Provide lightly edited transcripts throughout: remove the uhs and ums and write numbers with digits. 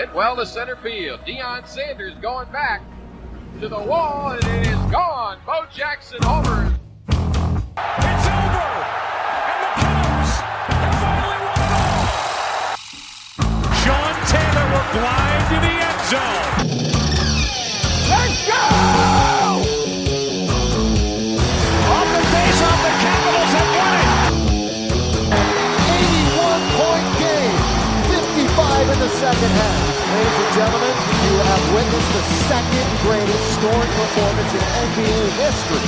Hit well to center field. Deion Sanders going back to the wall, and it is gone. Bo Jackson homers. It's over, and the Cubs have finally won it all. Sean Taylor will glide to the end zone. Let's go! Off the face off, the Capitals have won it. 81-point game, 55 in the second half. Ladies and gentlemen, you have witnessed the second greatest scoring performance in NBA history.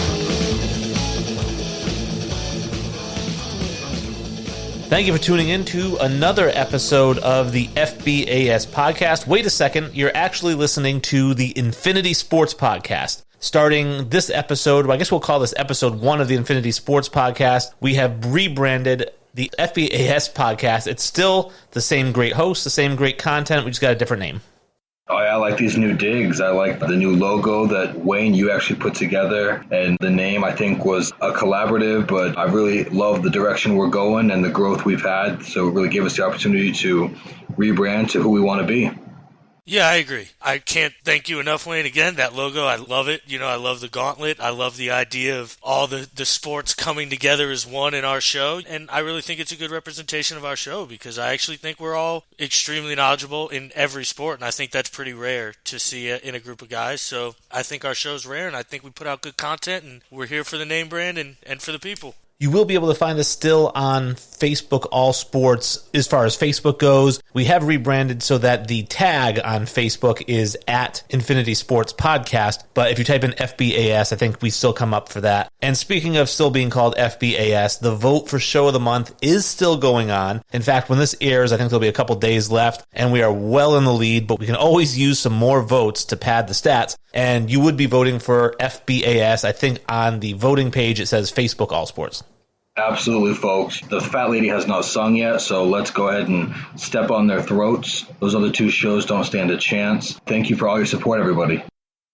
Thank you for tuning in to another episode of the FBAS podcast. Wait a second, you're actually listening to the Infinity Sports Podcast. Starting this episode, I guess we'll call this episode 1 of the Infinity Sports Podcast, we have rebranded the FBAS Podcast. It's still the same great host, the same great content, we just got a different name. Oh, yeah, I like these new digs. I like the new logo that Wayne, you actually put together. And the name, I think, was a collaborative, but I really love the direction we're going and the growth we've had. So it really gave us the opportunity to rebrand to who we want to be. Yeah, I agree. I can't thank you enough, Wayne. Again, that logo, I love it. You know, I love the gauntlet. I love the idea of all the sports coming together as one in our show. And I really think it's a good representation of our show because I actually think we're all extremely knowledgeable in every sport. And I think that's pretty rare to see in a group of guys. So I think our show's rare, and I think we put out good content, and we're here for the name brand and for the people. You will be able to find us still on Facebook All Sports as far as Facebook goes. We have rebranded so that the tag on Facebook is at Infinity Sports Podcast. But if you type in FBAS, I think we still come up for that. And speaking of still being called FBAS, the vote for Show of the Month is still going on. In fact, when this airs, I think there'll be a couple days left, and we are well in the lead, but we can always use some more votes to pad the stats. And you would be voting for FBAS. I think on the voting page it says Facebook All Sports. Absolutely, folks. The fat lady has not sung yet, so let's go ahead and step on their throats. Those other two shows don't stand a chance. Thank you for all your support, everybody.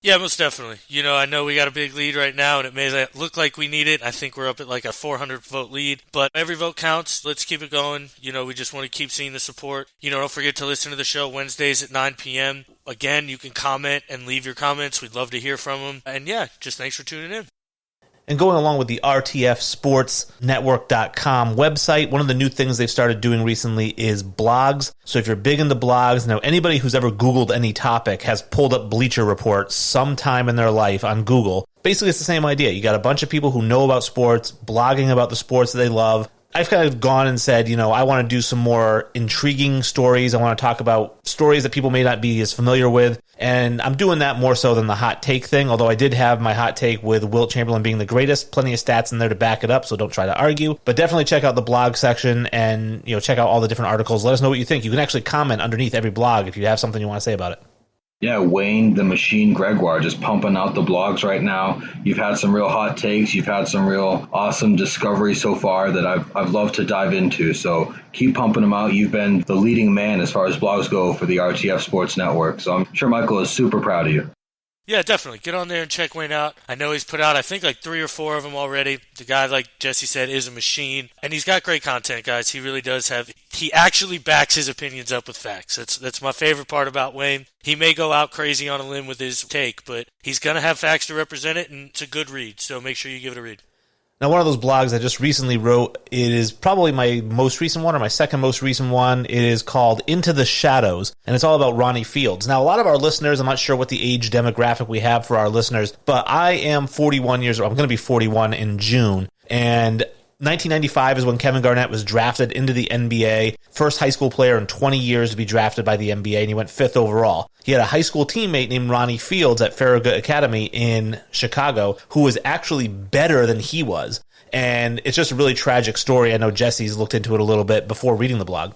Yeah, most definitely. You know, I know we got a big lead right now, and it may look like we need it. I think we're up at like a 400-vote lead, but every vote counts. Let's keep it going. You know, we just want to keep seeing the support. You know, don't forget to listen to the show Wednesdays at 9 p.m. Again, you can comment and leave your comments. We'd love to hear from them. And yeah, just thanks for tuning in. And going along with the RTFSportsNetwork.com website, one of the new things they've started doing recently is blogs. So if you're big into blogs, now anybody who's ever Googled any topic has pulled up Bleacher Report sometime in their life on Google. Basically, it's the same idea. You got a bunch of people who know about sports, blogging about the sports that they love. I've kind of gone and said, you know, I want to do some more intriguing stories. I want to talk about stories that people may not be as familiar with. And I'm doing that more so than the hot take thing, although I did have my hot take with Wilt Chamberlain being the greatest. Plenty of stats in there to back it up, so don't try to argue. But definitely check out the blog section and, you know, check out all the different articles. Let us know what you think. You can actually comment underneath every blog if you have something you want to say about it. Yeah, Wayne, the Machine Gregoire, just pumping out the blogs right now. You've had some real hot takes. You've had some real awesome discoveries so far that I've loved to dive into. So keep pumping them out. You've been the leading man as far as blogs go for the RTF Sports Network. So I'm sure Michael is super proud of you. Yeah, definitely. Get on there and check Wayne out. I know he's put out, I think, like 3 or 4 of them already. The guy, like Jesse said, is a machine. And he's got great content, guys. He really does have. He actually backs his opinions up with facts. That's my favorite part about Wayne. He may go out crazy on a limb with his take, but he's going to have facts to represent it, and it's a good read. So make sure you give it a read. Now, one of those blogs I just recently wrote, it is probably my most recent one or my second most recent one. It is called Into the Shadows, and it's all about Ronnie Fields. Now, a lot of our listeners, I'm not sure what the age demographic we have for our listeners, but I am 41 years old. I'm going to be 41 in June, and 1995 is when Kevin Garnett was drafted into the NBA. First high school player in 20 years to be drafted by the NBA, and he went 5th overall. He had a high school teammate named Ronnie Fields at Farragut Academy in Chicago who was actually better than he was. And it's just a really tragic story. I know Jesse's looked into it a little bit before reading the blog.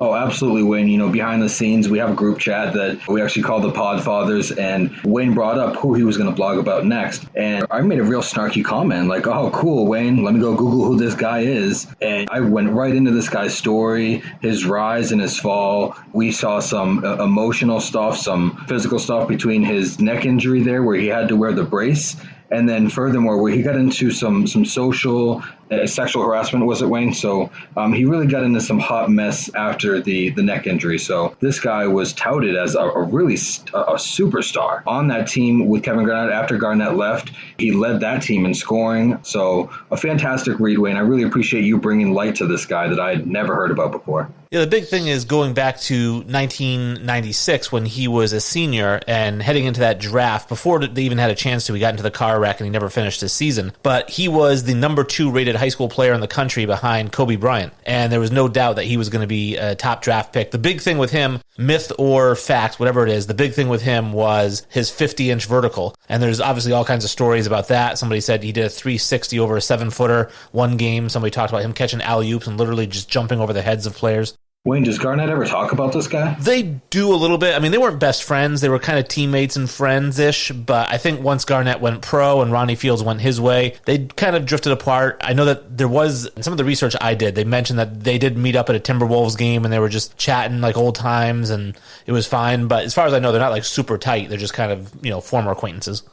Oh, absolutely, Wayne. You know, behind the scenes, we have a group chat that we actually call the Podfathers, and Wayne brought up who he was going to blog about next. And I made a real snarky comment like, oh, cool, Wayne, let me go Google who this guy is. And I went right into this guy's story, his rise and his fall. We saw some emotional stuff, some physical stuff between his neck injury there where he had to wear the brace And then furthermore, where he got into some social sexual harassment, was it, Wayne? So he really got into some hot mess after the neck injury. So this guy was touted as a superstar on that team with Kevin Garnett. After Garnett left, he led that team in scoring. So a fantastic read, Wayne. I really appreciate you bringing light to this guy that I had never heard about before. Yeah, the big thing is going back to 1996 when he was a senior and heading into that draft. Before they even had a chance to, he got into the car wreck and he never finished his season. But he was the number 2 rated high school player in the country behind Kobe Bryant. And there was no doubt that he was going to be a top draft pick. The big thing with him, myth or fact, whatever it is, the big thing with him was his 50-inch vertical. And there's obviously all kinds of stories about that. Somebody said he did a 360 over a 7-footer one game. Somebody talked about him catching alley-oops and literally just jumping over the heads of players. Wayne, does Garnett ever talk about this guy? They do a little bit. I mean, they weren't best friends. They were kind of teammates and friends-ish, but I think once Garnett went pro and Ronnie Fields went his way, they kind of drifted apart. I know that there was, in some of the research I did, they mentioned that they did meet up at a Timberwolves game and they were just chatting like old times and it was fine. But as far as I know, they're not like super tight. They're just kind of, former acquaintances.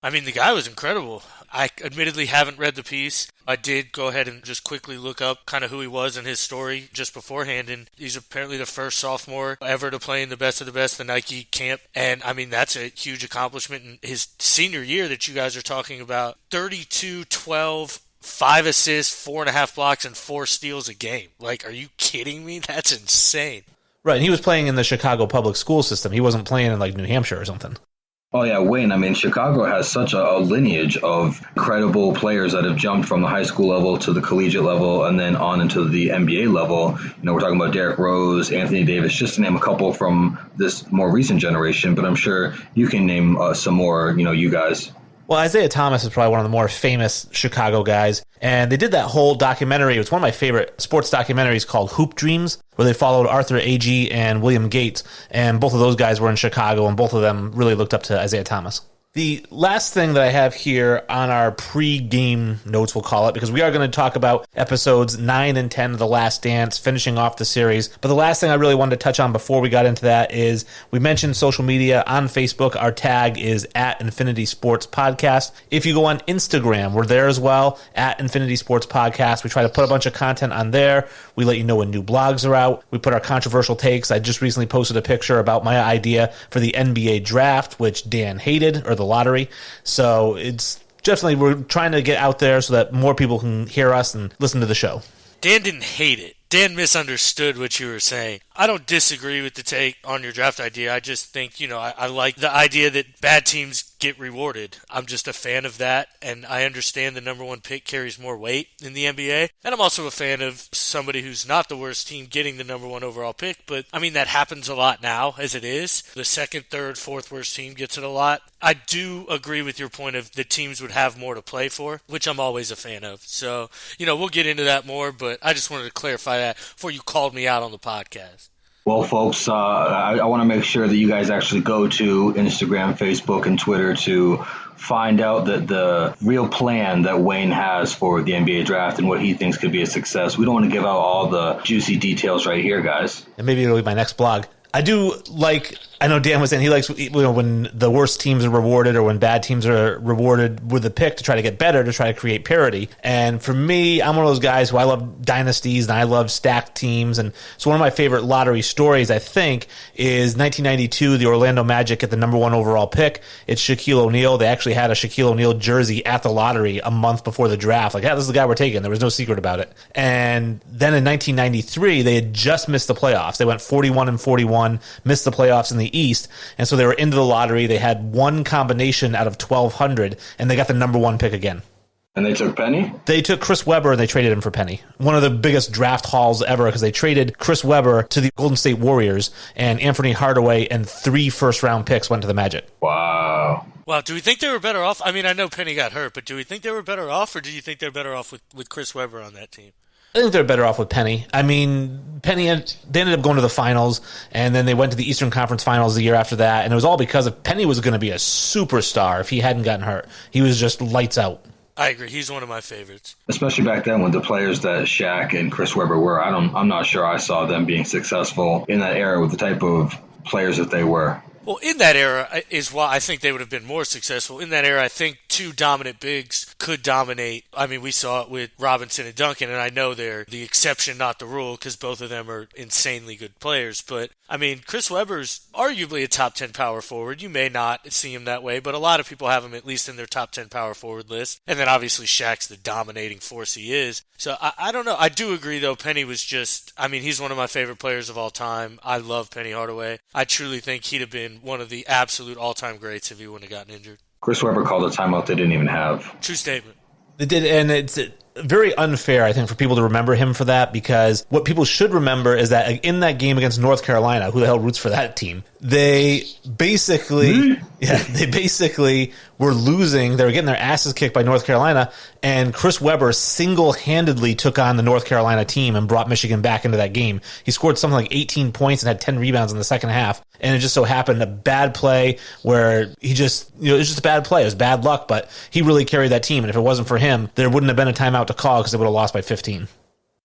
I mean, the guy was incredible. I admittedly haven't read the piece. I did go ahead and just quickly look up kind of who he was and his story just beforehand, and he's apparently the first sophomore ever to play in the best of the best, the Nike camp. And, I mean, that's a huge accomplishment. In his senior year that you guys are talking about, 32, 12, 5 assists, 4.5 blocks, and 4 steals a game. Like, are you kidding me? That's insane. Right, and he was playing in the Chicago public school system. He wasn't playing in, like, New Hampshire or something. Oh, yeah, Wayne. I mean, Chicago has such a lineage of incredible players that have jumped from the high school level to the collegiate level and then on into the NBA level. We're talking about Derrick Rose, Anthony Davis, just to name a couple from this more recent generation. But I'm sure you can name some more, you guys. Well, Isaiah Thomas is probably one of the more famous Chicago guys. And they did that whole documentary. It was one of my favorite sports documentaries called Hoop Dreams, where they followed Arthur Agee and William Gates. And both of those guys were in Chicago, and both of them really looked up to Isaiah Thomas. The last thing that I have here on our pre-game notes, we'll call it, because we are going to talk about episodes 9 and 10 of The Last Dance, finishing off the series. But the last thing I really wanted to touch on before we got into that is we mentioned social media. On Facebook, our tag is @Infinity Sports Podcast. If you go on Instagram, we're there as well, @Infinity Sports Podcast. We try to put a bunch of content on there. We let you know when new blogs are out. We put our controversial takes. I just recently posted a picture about my idea for the NBA draft, which Dan hated, or the lottery. So it's definitely, we're trying to get out there so that more people can hear us and listen to the show. Dan didn't hate it. Dan misunderstood what you were saying. I don't disagree with the take on your draft idea. I just think, I like the idea that bad teams get rewarded. I'm just a fan of that, and I understand the number 1 pick carries more weight in the NBA. And I'm also a fan of somebody who's not the worst team getting the number 1 overall pick. But, I mean, that happens a lot now, as it is. The 2nd, 3rd, 4th worst team gets it a lot. I do agree with your point of the teams would have more to play for, which I'm always a fan of. So, we'll get into that more, but I just wanted to clarify that before you called me out on the podcast. Well, folks, I want to make sure that you guys actually go to Instagram, Facebook, and Twitter to find out the real plan that Wayne has for the NBA draft and what he thinks could be a success. We don't want to give out all the juicy details right here, guys. And maybe it'll be my next blog. I do like, I know Dan was saying he likes when the worst teams are rewarded or when bad teams are rewarded with a pick to try to get better, to try to create parity. And for me, I'm one of those guys who I love dynasties and I love stacked teams. And so one of my favorite lottery stories, I think, is 1992, the Orlando Magic get the number 1 overall pick. It's Shaquille O'Neal. They actually had a Shaquille O'Neal jersey at the lottery a month before the draft. Like, yeah, this is the guy we're taking. There was no secret about it. And then in 1993, they had just missed the playoffs. They went 41-41, missed the playoffs in the East, and so they were into the lottery. They had one combination out of 1,200, and they got the number 1 pick again. And they took Penny? They took Chris Webber, and they traded him for Penny. One of the biggest draft hauls ever, because they traded Chris Webber to the Golden State Warriors, and Anthony Hardaway and 3 first-round picks went to the Magic. Wow. Wow, do we think they were better off? I mean, I know Penny got hurt, but do we think they were better off, or do you think they're better off with Chris Webber on that team? I think they're better off with Penny. I mean, they ended up going to the finals, and then they went to the Eastern Conference Finals the year after that, and it was all because of Penny was going to be a superstar if he hadn't gotten hurt. He was just lights out. I agree. He's one of my favorites. Especially back then with the players that Shaq and Chris Webber were. I'm not sure I saw them being successful in that era with the type of players that they were. Well, in that era is why I think they would have been more successful. In that era, I think two dominant bigs could dominate. I mean, we saw it with Robinson and Duncan, and I know they're the exception, not the rule, because both of them are insanely good players. But, I mean, Chris Webber's arguably a top 10 power forward. You may not see him that way, but a lot of people have him at least in their top 10 power forward list. And then obviously Shaq's the dominating force he is. So I don't know. I do agree, though. Penny was just, I mean, he's one of my favorite players of all time. I love Penny Hardaway. I truly think he'd have been one of the absolute all-time greats if he wouldn't have gotten injured. Chris Webber called a timeout they didn't even have. True statement. They did, and it's very unfair, I think, for people to remember him for that, because what people should remember is that in that game against North Carolina, who the hell roots for that team? They basically were losing. They were getting their asses kicked by North Carolina, and Chris Webber single-handedly took on the North Carolina team and brought Michigan back into that game. He scored something like 18 points and had 10 rebounds in the second half, and it just so happened a bad play where he just, it was just a bad play. It was bad luck, but he really carried that team, and if it wasn't for him, there wouldn't have been a timeout to call because they would have lost by 15.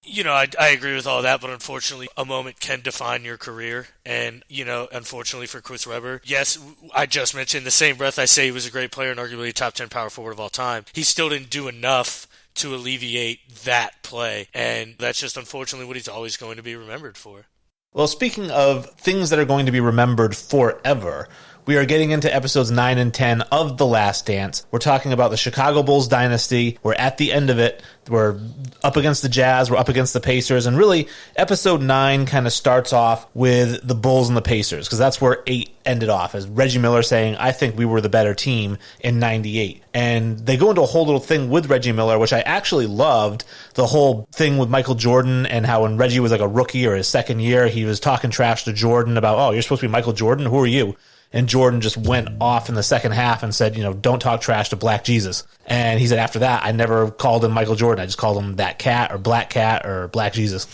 You know, I agree with all that, but unfortunately, a moment can define your career. And, you know, unfortunately for Chris Webber, yes, I just mentioned in the same breath I say he was a great player and arguably a top 10 power forward of all time. He still didn't do enough to alleviate that play. And that's just unfortunately what he's always going to be remembered for. Well, speaking of things that are going to be remembered forever, we are getting into episodes 9 and 10 of The Last Dance. We're talking about the Chicago Bulls dynasty. We're at the end of it. We're up against the Jazz. We're up against the Pacers. And really, episode 9 kind of starts off with the Bulls and the Pacers, because that's where 8 ended off, as Reggie Miller saying, I think we were the better team in 98. And they go into a whole little thing with Reggie Miller, which I actually loved, the whole thing with Michael Jordan and how when Reggie was like a rookie or his second year, he was talking trash to Jordan about, oh, you're supposed to be Michael Jordan? Who are you? And Jordan just went off in the second half and said, don't talk trash to Black Jesus. And he said, after that, I never called him Michael Jordan. I just called him that cat or Black Cat or Black Jesus.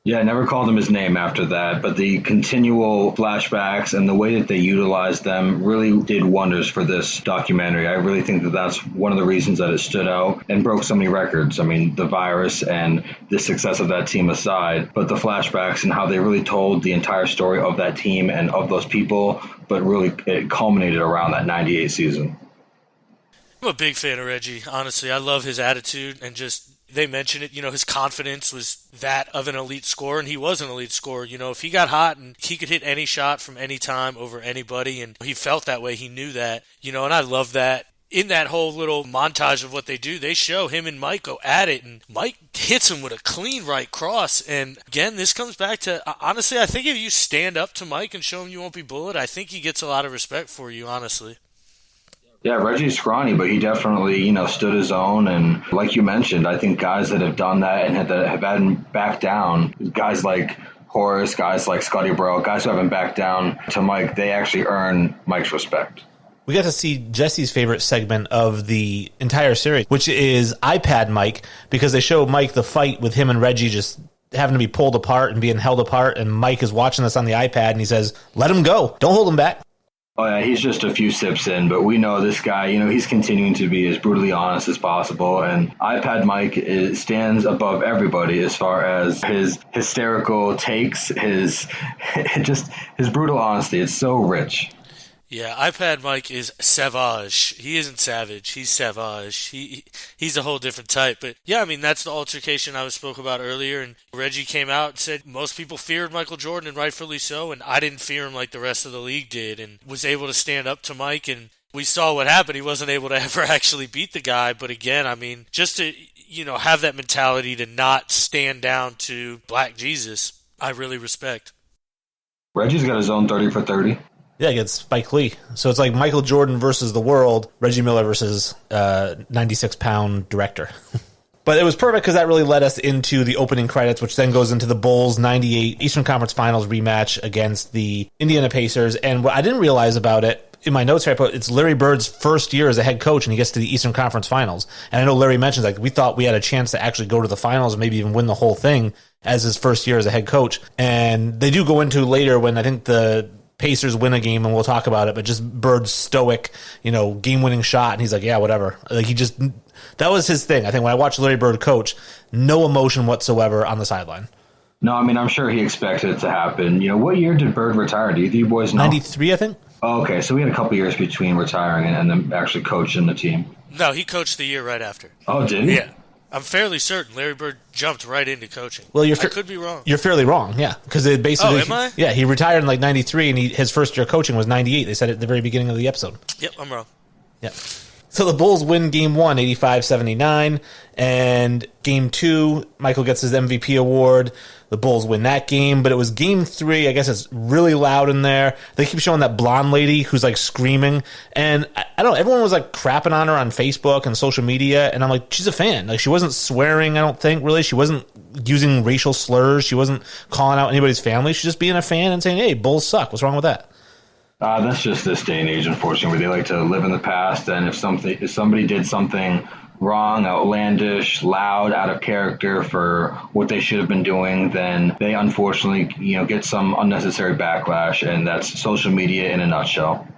Yeah, I never called him his name after that, but the continual flashbacks and the way that they utilized them really did wonders for this documentary. I really think that that's one of the reasons that it stood out and broke so many records. I mean, the virus and the success of that team aside, but the flashbacks and how they really told the entire story of that team and of those people, but really it culminated around that 98 season. I'm a big fan of Reggie, honestly. I love his attitude and just, they mentioned it, his confidence was that of an elite scorer, and he was an elite scorer. If he got hot and he could hit any shot from any time over anybody, and he felt that way, he knew that, and I love that. In that whole little montage of what they do, they show him and Mike go at it, and Mike hits him with a clean right cross. And again, this comes back to, honestly, I think if you stand up to Mike and show him you won't be bullied, I think he gets a lot of respect for you, honestly. Yeah, Reggie's scrawny, but he definitely, stood his own. And like you mentioned, I think guys that have done that and that have hadn't backed down, guys like Horace, guys like Scotty Burrell, guys who haven't backed down to Mike, they actually earn Mike's respect. We got to see Jesse's favorite segment of the entire series, which is iPad Mike, because they show Mike the fight with him and Reggie just having to be pulled apart and being held apart. And Mike is watching this on the iPad and he says, let him go. Don't hold him back. Oh, yeah, he's just a few sips in, but we know this guy, he's continuing to be as brutally honest as possible. And iPad Mike stands above everybody as far as his hysterical takes, his brutal honesty. It's so rich. Yeah, iPad Mike is savage. He isn't savage. He's savage. He's a whole different type. But yeah, I mean, that's the altercation I spoke about earlier. And Reggie came out and said most people feared Michael Jordan, and rightfully so. And I didn't fear him like the rest of the league did, and was able to stand up to Mike. And we saw what happened. He wasn't able to ever actually beat the guy. But again, I mean, just to have that mentality to not stand down to Black Jesus, I really respect. Reggie's got his own 30 for 30. Yeah, against Spike Lee. So it's like Michael Jordan versus the world, Reggie Miller versus 96-pound director. But it was perfect because that really led us into the opening credits, which then goes into the Bulls 98 Eastern Conference Finals rematch against the Indiana Pacers. And what I didn't realize about it, in my notes here I put, it's Larry Bird's first year as a head coach, and he gets to the Eastern Conference Finals. And I know Larry mentions, we thought we had a chance to actually go to the finals and maybe even win the whole thing as his first year as a head coach. And they do go into later when I think the Pacers win a game, and we'll talk about it, but just Bird's stoic, game-winning shot, and he's like, yeah, whatever. That was his thing. I think when I watched Larry Bird coach, no emotion whatsoever on the sideline. No, I mean, I'm sure he expected it to happen. What year did Bird retire? Do you boys know? 93, I think. Oh, okay, so we had a couple years between retiring and then actually coaching the team. No, he coached the year right after. Oh, did he? Yeah. I'm fairly certain Larry Bird jumped right into coaching. Well, I could be wrong. You're fairly wrong, yeah. Because it basically... Oh, am I? Yeah, he retired in like 93, and his first year coaching was 98. They said it at the very beginning of the episode. Yep, I'm wrong. Yeah. So the Bulls win Game 1, 85-79, and Game 2, Michael gets his MVP award. The Bulls win that game, but it was Game 3. I guess it's really loud in there. They keep showing that blonde lady who's like screaming, and I don't know, everyone was like crapping on her on Facebook and social media, and I'm like, she's a fan. Like, she wasn't swearing, I don't think, really. She wasn't using racial slurs. She wasn't calling out anybody's family. She's just being a fan and saying, hey, Bulls suck. What's wrong with that? That's just this day and age, unfortunately, where they like to live in the past, and if somebody did something wrong, outlandish, loud, out of character for what they should have been doing, then they unfortunately, get some unnecessary backlash, and that's social media in a nutshell.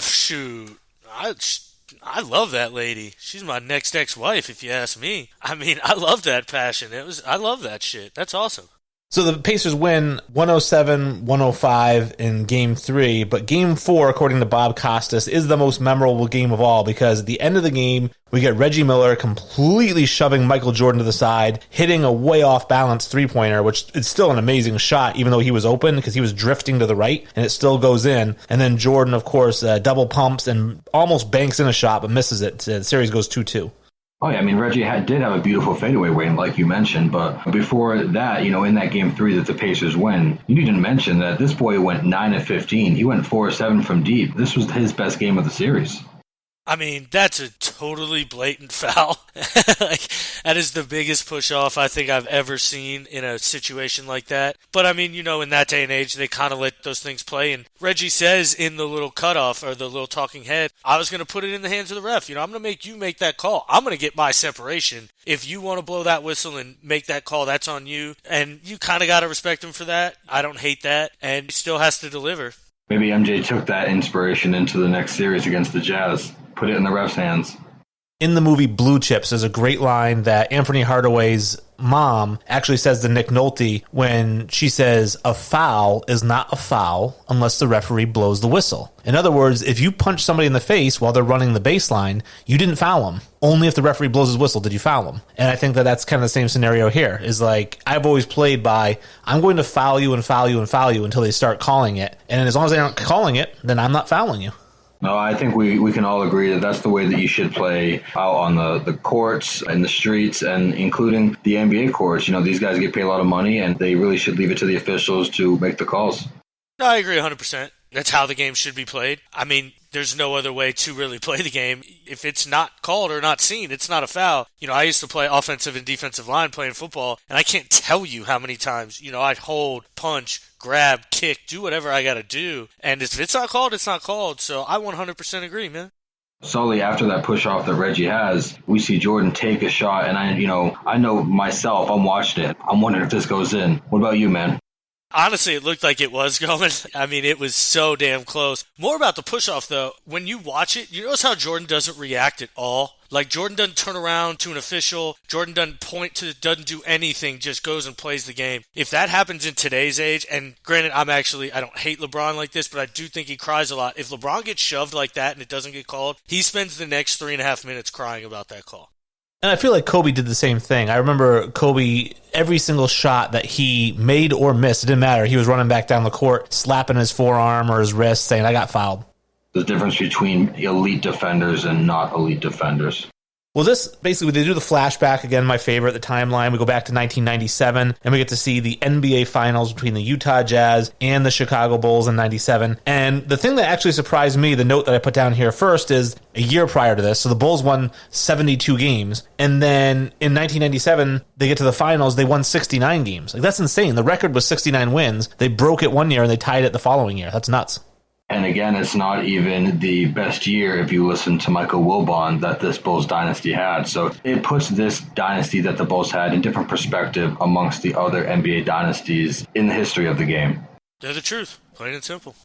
Shoot, I love that lady. She's my next ex-wife, if you ask me. I mean, I love that passion. I love that shit. That's awesome. So the Pacers win 107-105 in Game 3, but Game 4, according to Bob Costas, is the most memorable game of all because at the end of the game, we get Reggie Miller completely shoving Michael Jordan to the side, hitting a way off balance three-pointer, which is still an amazing shot, even though he was open because he was drifting to the right, and it still goes in. And then Jordan, of course, double pumps and almost banks in a shot, but misses it. The series goes 2-2. Oh, yeah, I mean, Reggie did have a beautiful fadeaway, Wayne, like you mentioned, but before that, in that Game 3 that the Pacers win, you didn't mention that this boy went 9 of 15. He went 4 of 7 from deep. This was his best game of the series. I mean, that's a totally blatant foul. That is the biggest push-off I think I've ever seen in a situation like that. But, I mean, in that day and age, they kind of let those things play. And Reggie says in the little cutoff, or the little talking head, I was going to put it in the hands of the ref. I'm going to make you make that call. I'm going to get my separation. If you want to blow that whistle and make that call, that's on you. And you kind of got to respect him for that. I don't hate that. And he still has to deliver. Maybe MJ took that inspiration into the next series against the Jazz. Put it in the ref's hands. In the movie Blue Chips, there's a great line that Anthony Hardaway's mom actually says to Nick Nolte when she says, a foul is not a foul unless the referee blows the whistle. In other words, if you punch somebody in the face while they're running the baseline, you didn't foul them. Only if the referee blows his whistle did you foul them. And I think that that's kind of the same scenario here. Is like, I've always played by, I'm going to foul you and foul you and foul you until they start calling it. And as long as they aren't calling it, then I'm not fouling you. No, I think we can all agree that that's the way that you should play out on the courts and the streets, and including the NBA courts. These guys get paid a lot of money, and they really should leave it to the officials to make the calls. No, I agree 100%. That's how the game should be played. I mean, there's no other way to really play the game. If it's not called or not seen, it's not a foul. I used to play offensive and defensive line playing football, and I can't tell you how many times, I'd hold, punch, grab, kick, do whatever I got to do. And if it's not called, it's not called. So I 100% agree, man. Sully, after that push-off that Reggie has, we see Jordan take a shot, and I know myself, I'm watching it. I'm wondering if this goes in. What about you, man? Honestly, it looked like it was going. I mean, it was so damn close. More about the push-off, though. When you watch it, you notice how Jordan doesn't react at all. Like, Jordan doesn't turn around to an official. Jordan doesn't doesn't do anything, just goes and plays the game. If that happens in today's age, and granted, I don't hate LeBron like this, but I do think he cries a lot. If LeBron gets shoved like that and it doesn't get called, he spends the next 3.5 minutes crying about that call. And I feel like Kobe did the same thing. I remember Kobe, every single shot that he made or missed, it didn't matter. He was running back down the court, slapping his forearm or his wrist, saying, I got fouled. The difference between elite defenders and not elite defenders. Well, this, basically, they do the flashback, again, my favorite, the timeline. We go back to 1997, and we get to see the NBA Finals between the Utah Jazz and the Chicago Bulls in 97. And the thing that actually surprised me, the note that I put down here first, is a year prior to this, so the Bulls won 72 games, and then in 1997, they get to the Finals, they won 69 games. Like, that's insane. The record was 69 wins. They broke it one year, and they tied it the following year. That's nuts. And again, it's not even the best year if you listen to Michael Wilbon that this Bulls dynasty had. So it puts this dynasty that the Bulls had in different perspective amongst the other NBA dynasties in the history of the game. They're the truth, plain and simple.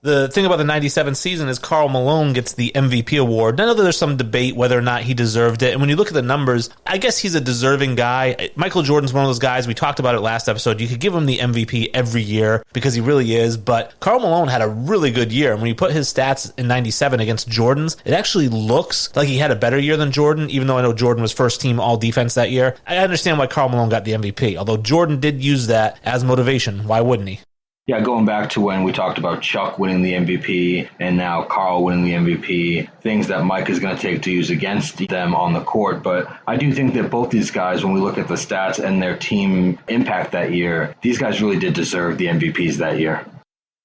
The thing about the 97 season is Karl Malone gets the MVP award. I know that there's some debate whether or not he deserved it. And when you look at the numbers, I guess he's a deserving guy. Michael Jordan's one of those guys, we talked about it last episode. You could give him the MVP every year because he really is. But Karl Malone had a really good year. And when you put his stats in 97 against Jordan's, it actually looks like he had a better year than Jordan, even though I know Jordan was first team all defense that year. I understand why Karl Malone got the MVP, although Jordan did use that as motivation. Why wouldn't he? Yeah, going back to when we talked about Chuck winning the MVP and now Karl winning the MVP, things that Mike is going to take to use against them on the court. But I do think that both these guys, when we look at the stats and their team impact that year, these guys really did deserve the MVPs that year.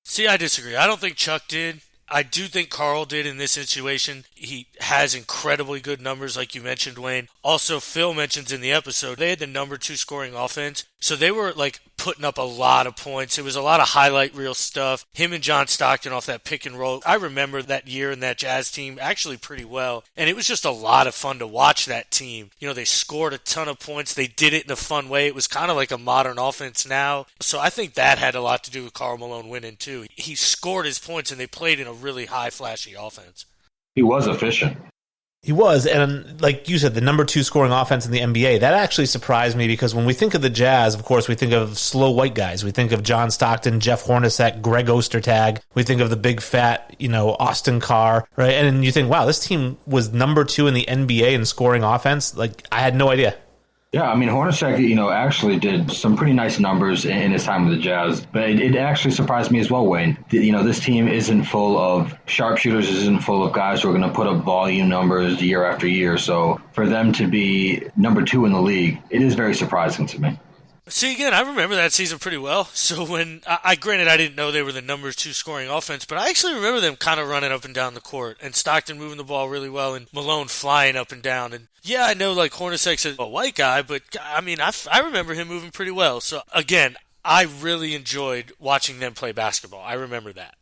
See, I disagree. I don't think Chuck did. I do think Karl did in this situation. He has incredibly good numbers, like you mentioned, Wayne. Also, Phil mentions in the episode, they had the number 2 scoring offense. So they were like putting up a lot of points. It was a lot of highlight reel stuff. Him and John Stockton off that pick and roll. I remember that year in that Jazz team actually pretty well. And it was just a lot of fun to watch that team. You know, they scored a ton of points. They did it in a fun way. It was kind of like a modern offense now. So I think that had a lot to do with Karl Malone winning too. He scored his points and they played in a really high flashy offense. He was efficient. He was, and like you said, the number 2 scoring offense in the NBA, that actually surprised me because when we think of the Jazz, of course, we think of slow white guys. We think of John Stockton, Jeff Hornacek, Greg Ostertag. We think of the big fat, Austin Carr, right? And you think, wow, this team was number 2 in the NBA in scoring offense. Like, I had no idea. Yeah, I mean, Hornacek, actually did some pretty nice numbers in his time with the Jazz. But it actually surprised me as well, Wayne. This team isn't full of sharpshooters, isn't full of guys who are going to put up volume numbers year after year. So for them to be number 2 in the league, it is very surprising to me. See, again, I remember that season pretty well. So when, granted, I didn't know they were the number 2 scoring offense, but I actually remember them kind of running up and down the court and Stockton moving the ball really well and Malone flying up and down. And yeah, I know like Hornacek's a white guy, but I mean, I remember him moving pretty well. So again, I really enjoyed watching them play basketball. I remember that.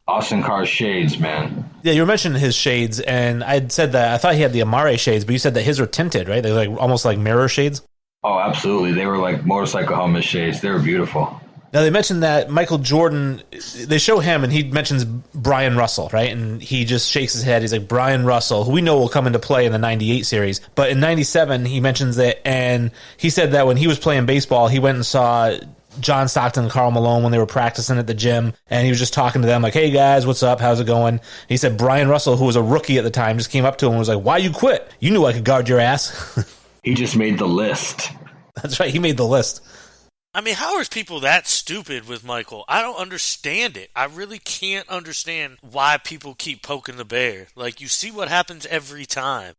Austin Carr's shades, man. Yeah, you were mentioning his shades, and I had said that I thought he had the Amare shades, but you said that his were tinted, right? They're like almost like mirror shades. Oh, absolutely. They were like motorcycle helmet shades. They were beautiful. Now, they mentioned that Michael Jordan, they show him, and he mentions Brian Russell, right? And he just shakes his head. He's like, Brian Russell, who we know will come into play in the 98 series. But in 97, he mentions it, and he said that when he was playing baseball, he went and saw John Stockton and Karl Malone when they were practicing at the gym, and he was just talking to them like, hey, guys, what's up? How's it going? And he said Brian Russell, who was a rookie at the time, just came up to him and was like, why you quit? You knew I could guard your ass. He just made the list. That's right. He made the list. I mean, how are people that stupid with Michael? I don't understand it. I really can't understand why people keep poking the bear. Like, you see what happens every time.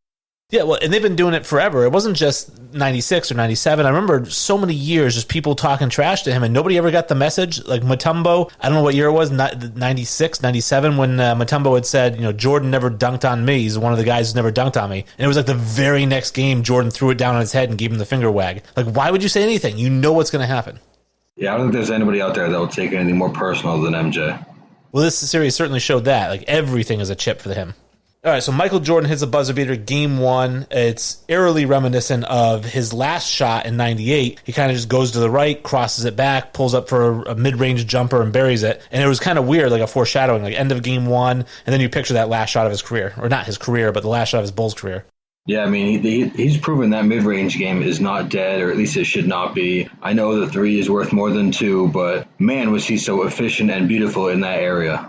Yeah, well, and they've been doing it forever. It wasn't just 96 or 97. I remember so many years just people talking trash to him, and nobody ever got the message. Like Mutombo, I don't know what year it was, 96, 97, when Mutombo had said, Jordan never dunked on me. He's one of the guys who's never dunked on me. And it was like the very next game, Jordan threw it down on his head and gave him the finger wag. Like, why would you say anything? You know what's going to happen. Yeah, I don't think there's anybody out there that will take anything more personal than MJ. Well, this series certainly showed that. Like, everything is a chip for him. All right, so Michael Jordan hits a buzzer beater game 1. It's eerily reminiscent of his last shot in 98. He kind of just goes to the right, crosses it back, pulls up for a mid-range jumper and buries it. And it was kind of weird, like a foreshadowing, like end of game 1, and then you picture that last shot of his career. Or not his career, but the last shot of his Bulls career. Yeah, I mean, he's proven that mid-range game is not dead, or at least it should not be. I know the 3 is worth more than 2, but man, was he so efficient and beautiful in that area.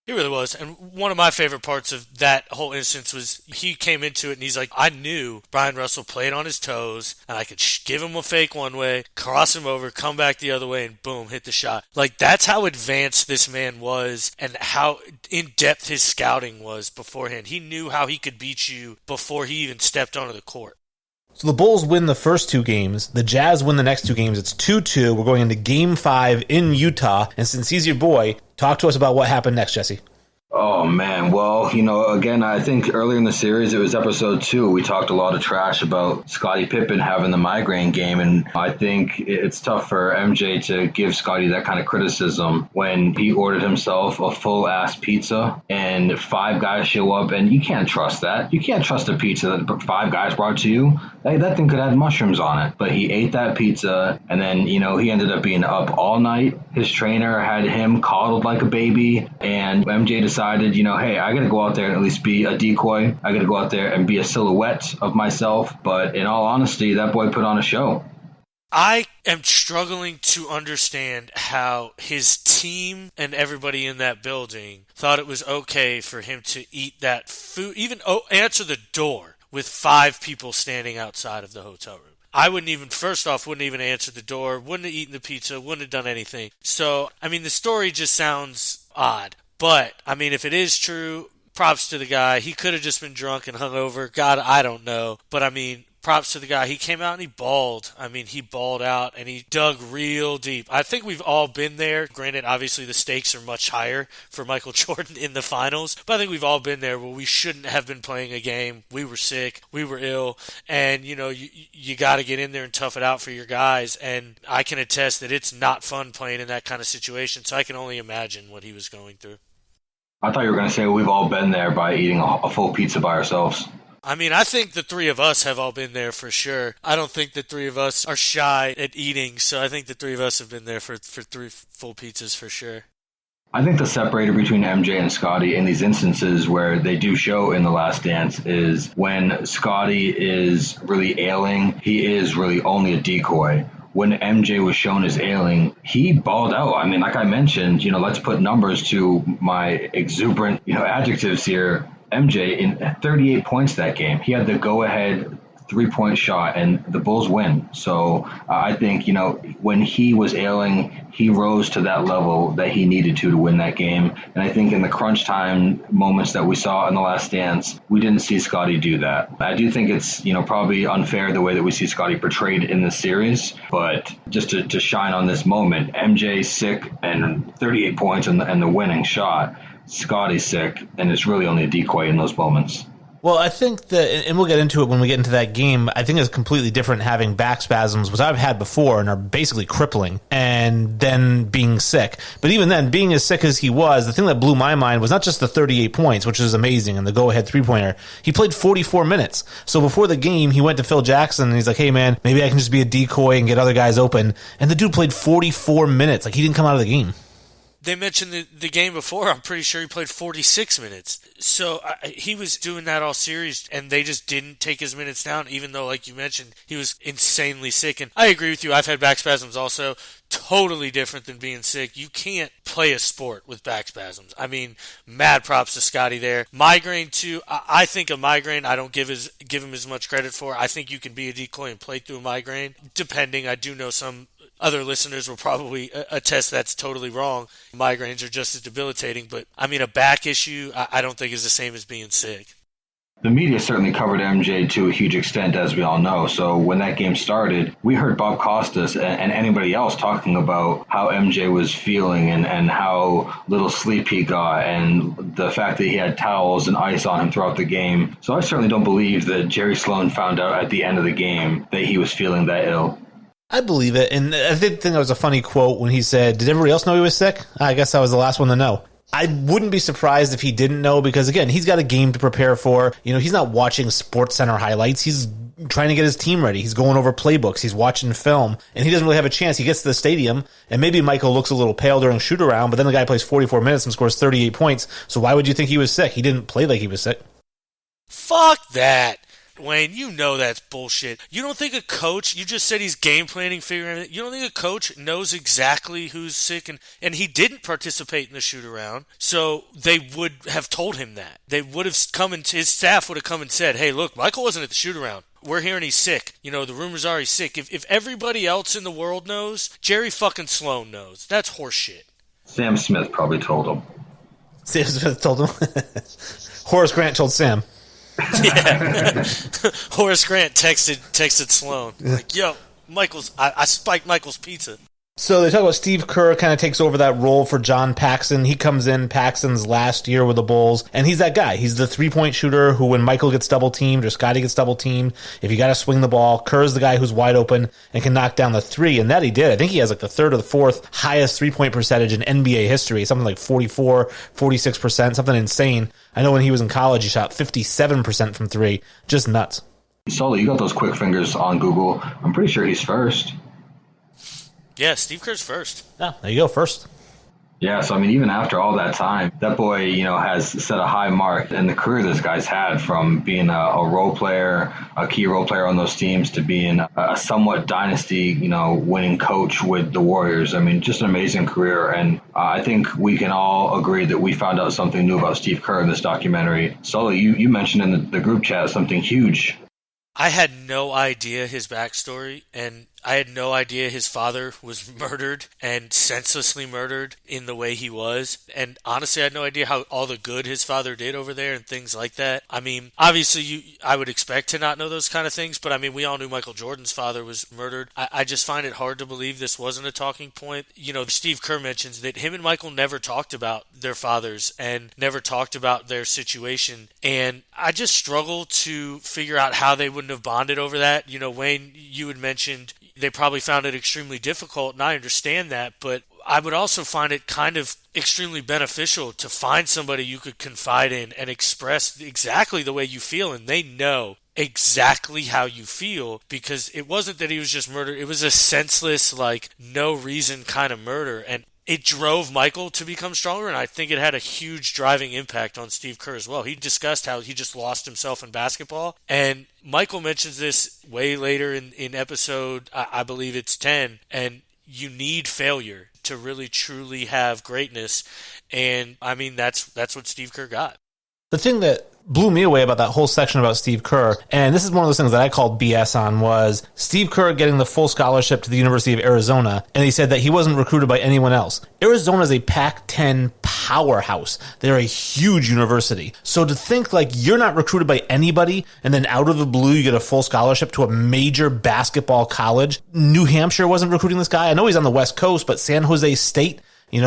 He really was. And one of my favorite parts of that whole instance was he came into it and he's like, I knew Brian Russell played on his toes and I could give him a fake one way, cross him over, come back the other way, and boom, hit the shot. Like, that's how advanced this man was and how in-depth his scouting was beforehand. He knew how he could beat you before he even stepped onto the court. So the Bulls win the first 2 games. The Jazz win the next 2 games. It's 2-2. We're going into Game 5 in Utah. And since he's your boy, talk to us about what happened next, Jesse. Oh, man. Well, again, I think earlier in the series, it was episode 2, we talked a lot of trash about Scottie Pippen having the migraine game. And I think it's tough for MJ to give Scottie that kind of criticism when he ordered himself a full-ass pizza and 5 guys show up. And you can't trust that. You can't trust a pizza that 5 guys brought to you. Hey, that thing could have mushrooms on it. But he ate that pizza, and then, he ended up being up all night. His trainer had him coddled like a baby, and MJ decided, hey, I got to go out there and at least be a decoy. I got to go out there and be a silhouette of myself. But in all honesty, that boy put on a show. I am struggling to understand how his team and everybody in that building thought it was okay for him to eat that food, even answer the door with 5 people standing outside of the hotel room. I wouldn't even answer the door, wouldn't have eaten the pizza, wouldn't have done anything. So, the story just sounds odd. But, if it is true, props to the guy. He could have just been drunk and hungover. God, I don't know. But, props to the guy. He came out and he bawled. He bawled out and he dug real deep. I think we've all been there. Granted, obviously the stakes are much higher for Michael Jordan in the finals. But I think we've all been there where we shouldn't have been playing a game. We were sick. We were ill. And, you got to get in there and tough it out for your guys. And I can attest that it's not fun playing in that kind of situation. So I can only imagine what he was going through. I thought you were going to say we've all been there by eating a full pizza by ourselves. I think the 3 of us have all been there for sure. I don't think the 3 of us are shy at eating, so I think the 3 of us have been there for 3 full pizzas for sure. I think the separator between MJ and Scottie in these instances where they do show in The Last Dance is when Scottie is really ailing, he is really only a decoy. When MJ was shown as ailing, he balled out. Like I mentioned, let's put numbers to my exuberant, adjectives here. MJ in 38 points that game. He had the go-ahead 3-point shot, and the Bulls win. So I think, when he was ailing, he rose to that level that he needed to win that game. And I think in the crunch time moments that we saw in The Last Dance, we didn't see Scottie do that. I do think it's, probably unfair the way that we see Scottie portrayed in the series. But just to shine on this moment, MJ sick and 38 points and the winning shot. Scottie sick, and it's really only a decoy in those moments. Well, I think that, and we'll get into it when we get into that game, I think it's completely different having back spasms, which I've had before and are basically crippling, and then being sick. But even then, being as sick as he was, the thing that blew my mind was not just the 38 points, which is amazing, and the go-ahead three-pointer. He played 44 minutes. So before the game, he went to Phil Jackson, and he's like, hey, man, maybe I can just be a decoy and get other guys open. And the dude played 44 minutes. Like, he didn't come out of the game. They mentioned the game before. I'm pretty sure he played 46 minutes. So he was doing that all series, and they just didn't take his minutes down, even though, like you mentioned, he was insanely sick. And I agree with you. I've had back spasms also. Totally different than being sick. You can't play a sport with back spasms. Mad props to Scottie there. Migraine, too. I think a migraine I don't give him as much credit for. I think you can be a decoy and play through a migraine, depending. I do know some other listeners will probably attest that's totally wrong. Migraines are just as debilitating, but a back issue I don't think is the same as being sick. The media certainly covered MJ to a huge extent, as we all know. So when that game started, we heard Bob Costas and anybody else talking about how MJ was feeling and how little sleep he got and the fact that he had towels and ice on him throughout the game. So I certainly don't believe that Jerry Sloan found out at the end of the game that he was feeling that ill. I believe it, and I did think that was a funny quote when he said, did everybody else know he was sick? I guess I was the last one to know. I wouldn't be surprised if he didn't know because, again, he's got a game to prepare for. He's not watching SportsCenter highlights. He's trying to get his team ready. He's going over playbooks. He's watching film, and he doesn't really have a chance. He gets to the stadium, and maybe Michael looks a little pale during shoot-around, but then the guy plays 44 minutes and scores 38 points, so why would you think he was sick? He didn't play like he was sick. Fuck that. Wayne, you know that's bullshit. You don't think a coach, you just said he's game planning, figuring it, you don't think a coach knows exactly who's sick, and he didn't participate in the shoot-around, so they would have told him that. They would have come and his staff would have come and said, hey, look, Michael wasn't at the shoot-around. We're hearing he's sick. The rumors are he's sick. If everybody else in the world knows, Jerry fucking Sloan knows. That's horseshit. Sam Smith probably told him. Sam Smith told him? Horace Grant told Sam. Yeah. Horace Grant texted Sloan. Like, yo, I spiked Michael's pizza. So they talk about Steve Kerr kind of takes over that role for John Paxson. He comes in Paxson's last year with the Bulls, and he's that guy. He's the three-point shooter who, when Michael gets double-teamed or Scotty gets double-teamed, if you got to swing the ball, Kerr's the guy who's wide open and can knock down the three, and that he did. I think he has like the third or the fourth highest three-point percentage in NBA history, something like 44, 46%, something insane. I know when he was in college, he shot 57% from three. Just nuts. Sully, you got those quick fingers on Google. I'm pretty sure he's first. Yeah, Steve Kerr's first. Yeah, there you go, first. Yeah, so I mean, even after all that time, that boy, has set a high mark in the career this guy's had, from being a role player, a key role player on those teams, to being a somewhat dynasty, winning coach with the Warriors. I mean, just an amazing career. And I think we can all agree that we found out something new about Steve Kerr in this documentary. Sully, you mentioned in the group chat something huge. I had no idea his backstory, and I had no idea his father was murdered and senselessly murdered in the way he was. And honestly, I had no idea how all the good his father did over there and things like that. I mean, obviously, I would expect to not know those kind of things, but I mean, we all knew Michael Jordan's father was murdered. I just find it hard to believe this wasn't a talking point. Steve Kerr mentions that him and Michael never talked about their fathers and never talked about their situation. And I just struggle to figure out how they wouldn't have bonded over that. Wayne, you had mentioned they probably found it extremely difficult, and I understand that, but I would also find it kind of extremely beneficial to find somebody you could confide in and express exactly the way you feel, and they know exactly how you feel, because it wasn't that he was just murdered. It was a senseless, no reason kind of murder, and it drove Michael to become stronger, and I think it had a huge driving impact on Steve Kerr as well. He discussed how he just lost himself in basketball, and Michael mentions this way later in episode, I believe it's 10, and you need failure to really truly have greatness, and I mean, that's what Steve Kerr got. The thing that blew me away about that whole section about Steve Kerr, and this is one of those things that I called BS on, was Steve Kerr getting the full scholarship to the University of Arizona, and he said that he wasn't recruited by anyone else. Arizona is a Pac-10 powerhouse. They're a huge university. So to think you're not recruited by anybody, and then out of the blue you get a full scholarship to a major basketball college. New Hampshire wasn't recruiting this guy. I know he's on the West Coast, but San Jose State,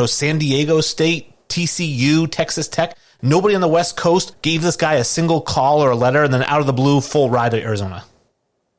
San Diego State, TCU, Texas Tech, nobody on the West Coast gave this guy a single call or a letter, and then out of the blue, full ride to Arizona.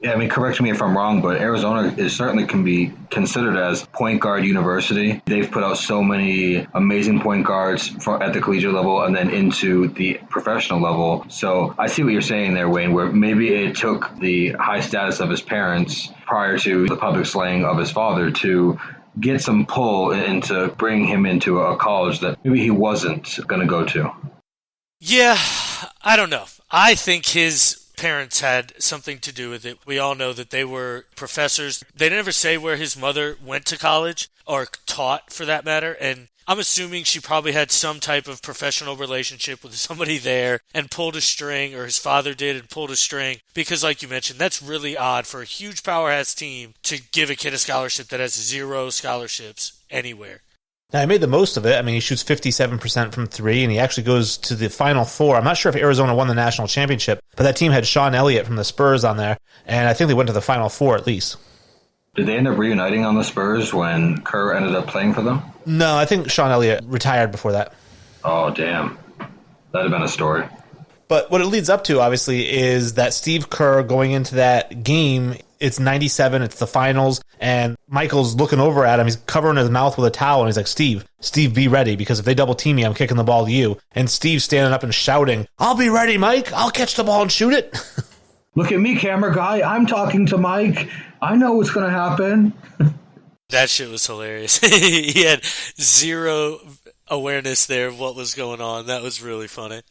Yeah, I mean, correct me if I'm wrong, but Arizona certainly can be considered as point guard university. They've put out so many amazing point guards at the collegiate level and then into the professional level. So I see what you're saying there, Wayne, where maybe it took the high status of his parents prior to the public slaying of his father to get some pull and to bring him into a college that maybe he wasn't going to go to. Yeah, I don't know. I think his parents had something to do with it. We all know that they were professors. They never say where his mother went to college or taught, for that matter, and I'm assuming she probably had some type of professional relationship with somebody there and pulled a string, or his father did and pulled a string, because like you mentioned, that's really odd for a huge powerhouse team to give a kid a scholarship that has 0 scholarships anywhere. Now, he made the most of it. I mean, he shoots 57% from three, and he actually goes to the Final Four. I'm not sure if Arizona won the national championship, but that team had Sean Elliott from the Spurs on there, and I think they went to the Final Four at least. Did they end up reuniting on the Spurs when Kerr ended up playing for them? No, I think Sean Elliott retired before that. Oh, damn. That'd have been a story. But what it leads up to, obviously, is that Steve Kerr going into that game, it's 97, it's the finals, and Michael's looking over at him. He's covering his mouth with a towel, and he's like, Steve, be ready, because if they double team me, I'm kicking the ball to you. And Steve's standing up and shouting, I'll be ready, Mike. I'll catch the ball and shoot it. Look at me, camera guy. I'm talking to Mike. I know what's going to happen. That shit was hilarious. He had 0 awareness there of what was going on. That was really funny.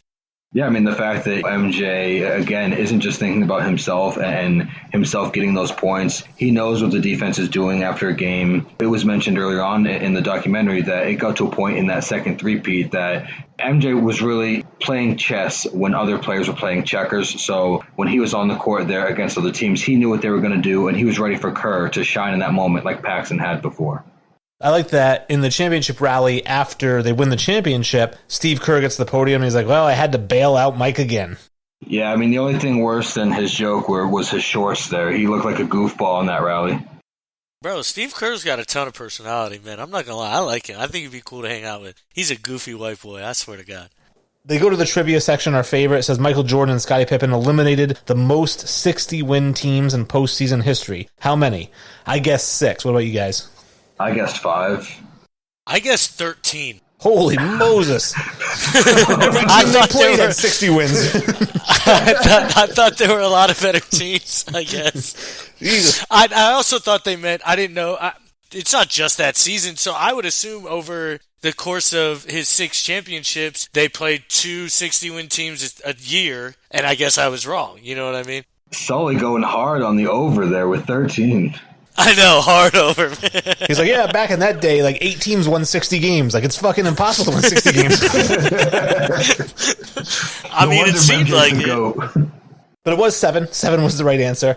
Yeah, I mean, the fact that MJ, again, isn't just thinking about himself and himself getting those points. He knows what the defense is doing after a game. It was mentioned earlier on in the documentary that it got to a point in that second three-peat that MJ was really playing chess when other players were playing checkers. So when he was on the court there against other teams, he knew what they were going to do, and he was ready for Kerr to shine in that moment like Paxson had before. I like that in the championship rally after they win the championship, Steve Kerr gets to the podium and he's like, well, I had to bail out Mike again. Yeah, I mean, the only thing worse than his joke was his shorts there. He looked like a goofball in that rally. Bro, Steve Kerr's got a ton of personality, man. I'm not going to lie. I like him. I think he'd be cool to hang out with. He's a goofy white boy, I swear to God. They go to the trivia section, our favorite. It says Michael Jordan and Scottie Pippen eliminated the most 60-win teams in postseason history. How many? I guess 6. What about you guys? I guessed 5. I guess 13. Holy Moses. Every team they played had 60 wins. I thought there were a lot of better teams, I guess. Jesus. I also thought they meant, I didn't know, it's not just that season, so I would assume over the course of his 6 championships, they played 2 60-win teams a year, and I guess I was wrong. You know what I mean? Sully going hard on the over there with 13. I know, hard over. He's like, yeah, back in that day, like 8 teams won 60 games. Like, it's fucking impossible to win 60 games. I mean, it seemed like it. But it was 7. 7 was the right answer.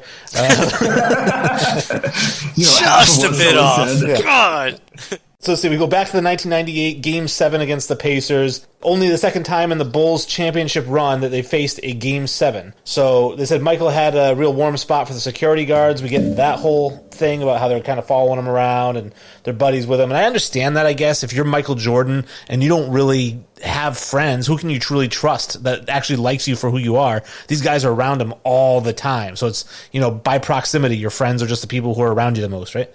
Just a bit off. Yeah. God. So let's see, we go back to the 1998 Game 7 against the Pacers. Only the second time in the Bulls championship run that they faced a Game 7. So they said Michael had a real warm spot for the security guards. We get that whole thing about how they're kind of following him around and they're buddies with him. And I understand that, I guess. If you're Michael Jordan and you don't really have friends, who can you truly trust that actually likes you for who you are? These guys are around him all the time. So it's, by proximity, your friends are just the people who are around you the most, right?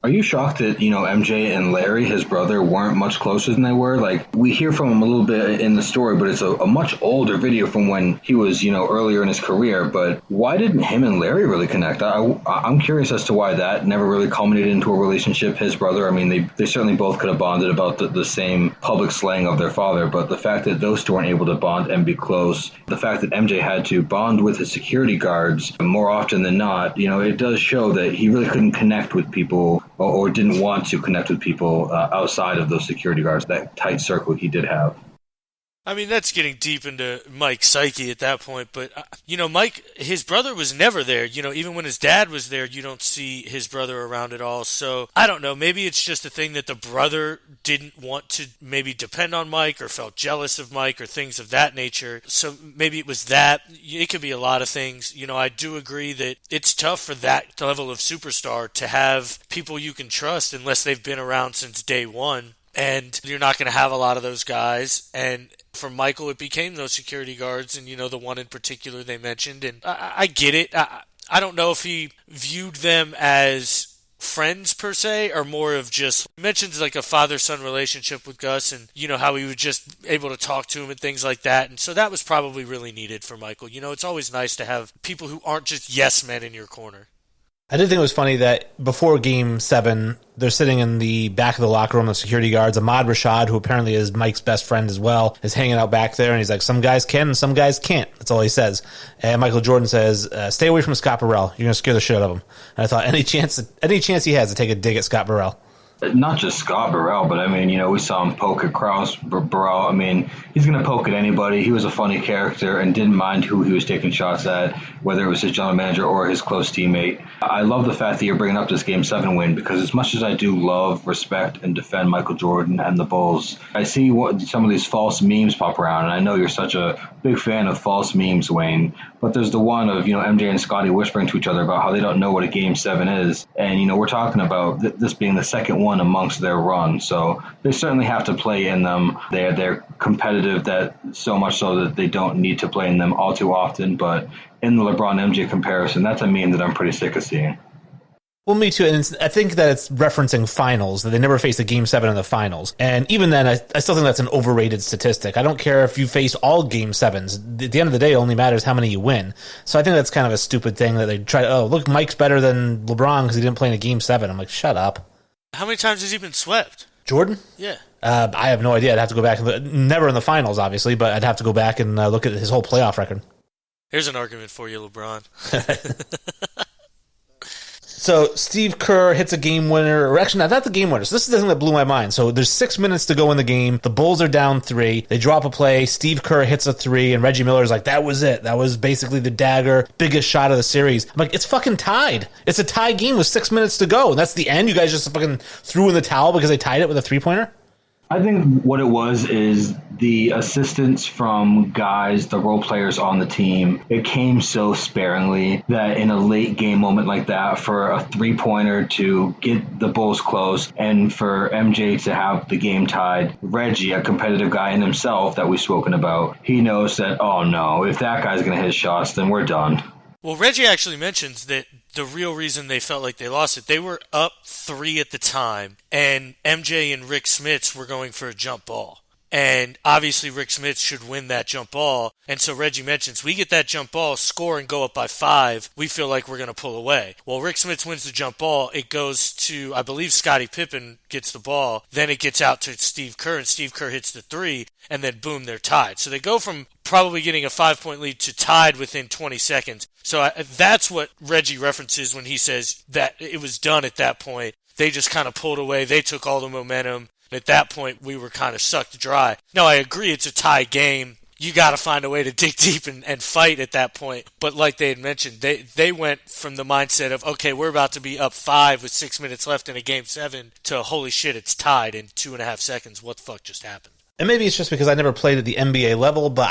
Are you shocked that, MJ and Larry, his brother, weren't much closer than they were? Like, we hear from him a little bit in the story, but it's a much older video from when he was, earlier in his career. But why didn't him and Larry really connect? I'm curious as to why that never really culminated into a relationship. His brother, I mean, they certainly both could have bonded about the same public slang of their father, but the fact that those two weren't able to bond and be close, the fact that MJ had to bond with his security guards more often than not, it does show that he really couldn't connect with people or didn't want to connect with people outside of those security guards, that tight circle he did have. I mean, that's getting deep into Mike's psyche at that point. But, Mike, his brother was never there. Even when his dad was there, you don't see his brother around at all. So, I don't know. Maybe it's just a thing that the brother didn't want to maybe depend on Mike or felt jealous of Mike or things of that nature. So, maybe it was that. It could be a lot of things. I do agree that it's tough for that level of superstar to have people you can trust unless they've been around since day one. And you're not going to have a lot of those guys. And for Michael, it became those security guards and, the one in particular they mentioned. And I get it. I don't know if he viewed them as friends per se or more of just mentions like a father-son relationship with Gus and, how he was just able to talk to him and things like that. And so that was probably really needed for Michael. It's always nice to have people who aren't just yes men in your corner. I did think it was funny that before Game 7, they're sitting in the back of the locker room of security guards. Ahmad Rashad, who apparently is Mike's best friend as well, is hanging out back there, and he's like, some guys can and some guys can't. That's all he says. And Michael Jordan says, stay away from Scott Burrell. You're going to scare the shit out of him. And I thought any chance he has to take a dig at Scott Burrell. Not just Scott Burrell, but I mean, we saw him poke at Krause Burrell. I mean, he's going to poke at anybody. He was a funny character and didn't mind who he was taking shots at, whether it was his general manager or his close teammate. I love the fact that you're bringing up this Game 7 win because as much as I do love, respect, and defend Michael Jordan and the Bulls, I see some of these false memes pop around, and I know you're such a big fan of false memes, Wayne, but there's the one of, MJ and Scottie whispering to each other about how they don't know what a Game 7 is. And, we're talking about this being the second one amongst their run. So they certainly have to play in them. They're competitive, that so much so that they don't need to play in them all too often. But in the LeBron-MJ comparison, that's a meme that I'm pretty sick of seeing. Well, me too. And I think that it's referencing finals, that they never faced a Game 7 in the finals. And even then, I still think that's an overrated statistic. I don't care if you face all Game 7s. At the end of the day, it only matters how many you win. So I think that's kind of a stupid thing that they try to, look, Mike's better than LeBron because he didn't play in a Game 7. I'm like, shut up. How many times has he been swept? Jordan? Yeah. I have no idea. I'd have to go back. Never in the finals, obviously, but I'd have to go back and look at his whole playoff record. Here's an argument for you, LeBron. So Steve Kerr hits a game winner, or actually not the game winner. So this is the thing that blew my mind. So there's 6 minutes to go in the game. The Bulls are down 3. They drop a play. Steve Kerr hits a 3, and Reggie Miller's like, that was it. That was basically the dagger, biggest shot of the series. I'm like, it's fucking tied. It's a tie game with 6 minutes to go. And that's the end? You guys just fucking threw in the towel because they tied it with a 3-pointer? I think what it was is the assistance from guys, the role players on the team. It came so sparingly that in a late game moment like that, for a 3-pointer to get the Bulls close and for MJ to have the game tied, Reggie, a competitive guy in himself that we've spoken about, he knows that, oh no, if that guy's going to hit shots, then we're done. Well, Reggie actually mentions that the real reason they felt like they lost it, they were up 3 at the time, and MJ and Rick Smits were going for a jump ball. And obviously Rick Smits should win that jump ball. And so Reggie mentions, we get that jump ball, score and go up by 5, we feel like we're going to pull away. Well, Rick Smits wins the jump ball. It goes to, I believe Scottie Pippen gets the ball. Then it gets out to Steve Kerr, and Steve Kerr hits the 3, and then boom, they're tied. So they go from probably getting a 5-point lead to tied within 20 seconds. So that's what Reggie references when he says that it was done at that point. They just kind of pulled away. They took all the momentum. At that point, we were kind of sucked dry. Now, I agree it's a tie game. You got to find a way to dig deep and fight at that point. But like they had mentioned, they went from the mindset of, okay, we're about to be up 5 with 6 minutes left in a Game 7 to, holy shit, it's tied in 2.5 seconds. What the fuck just happened? And maybe it's just because I never played at the NBA level, but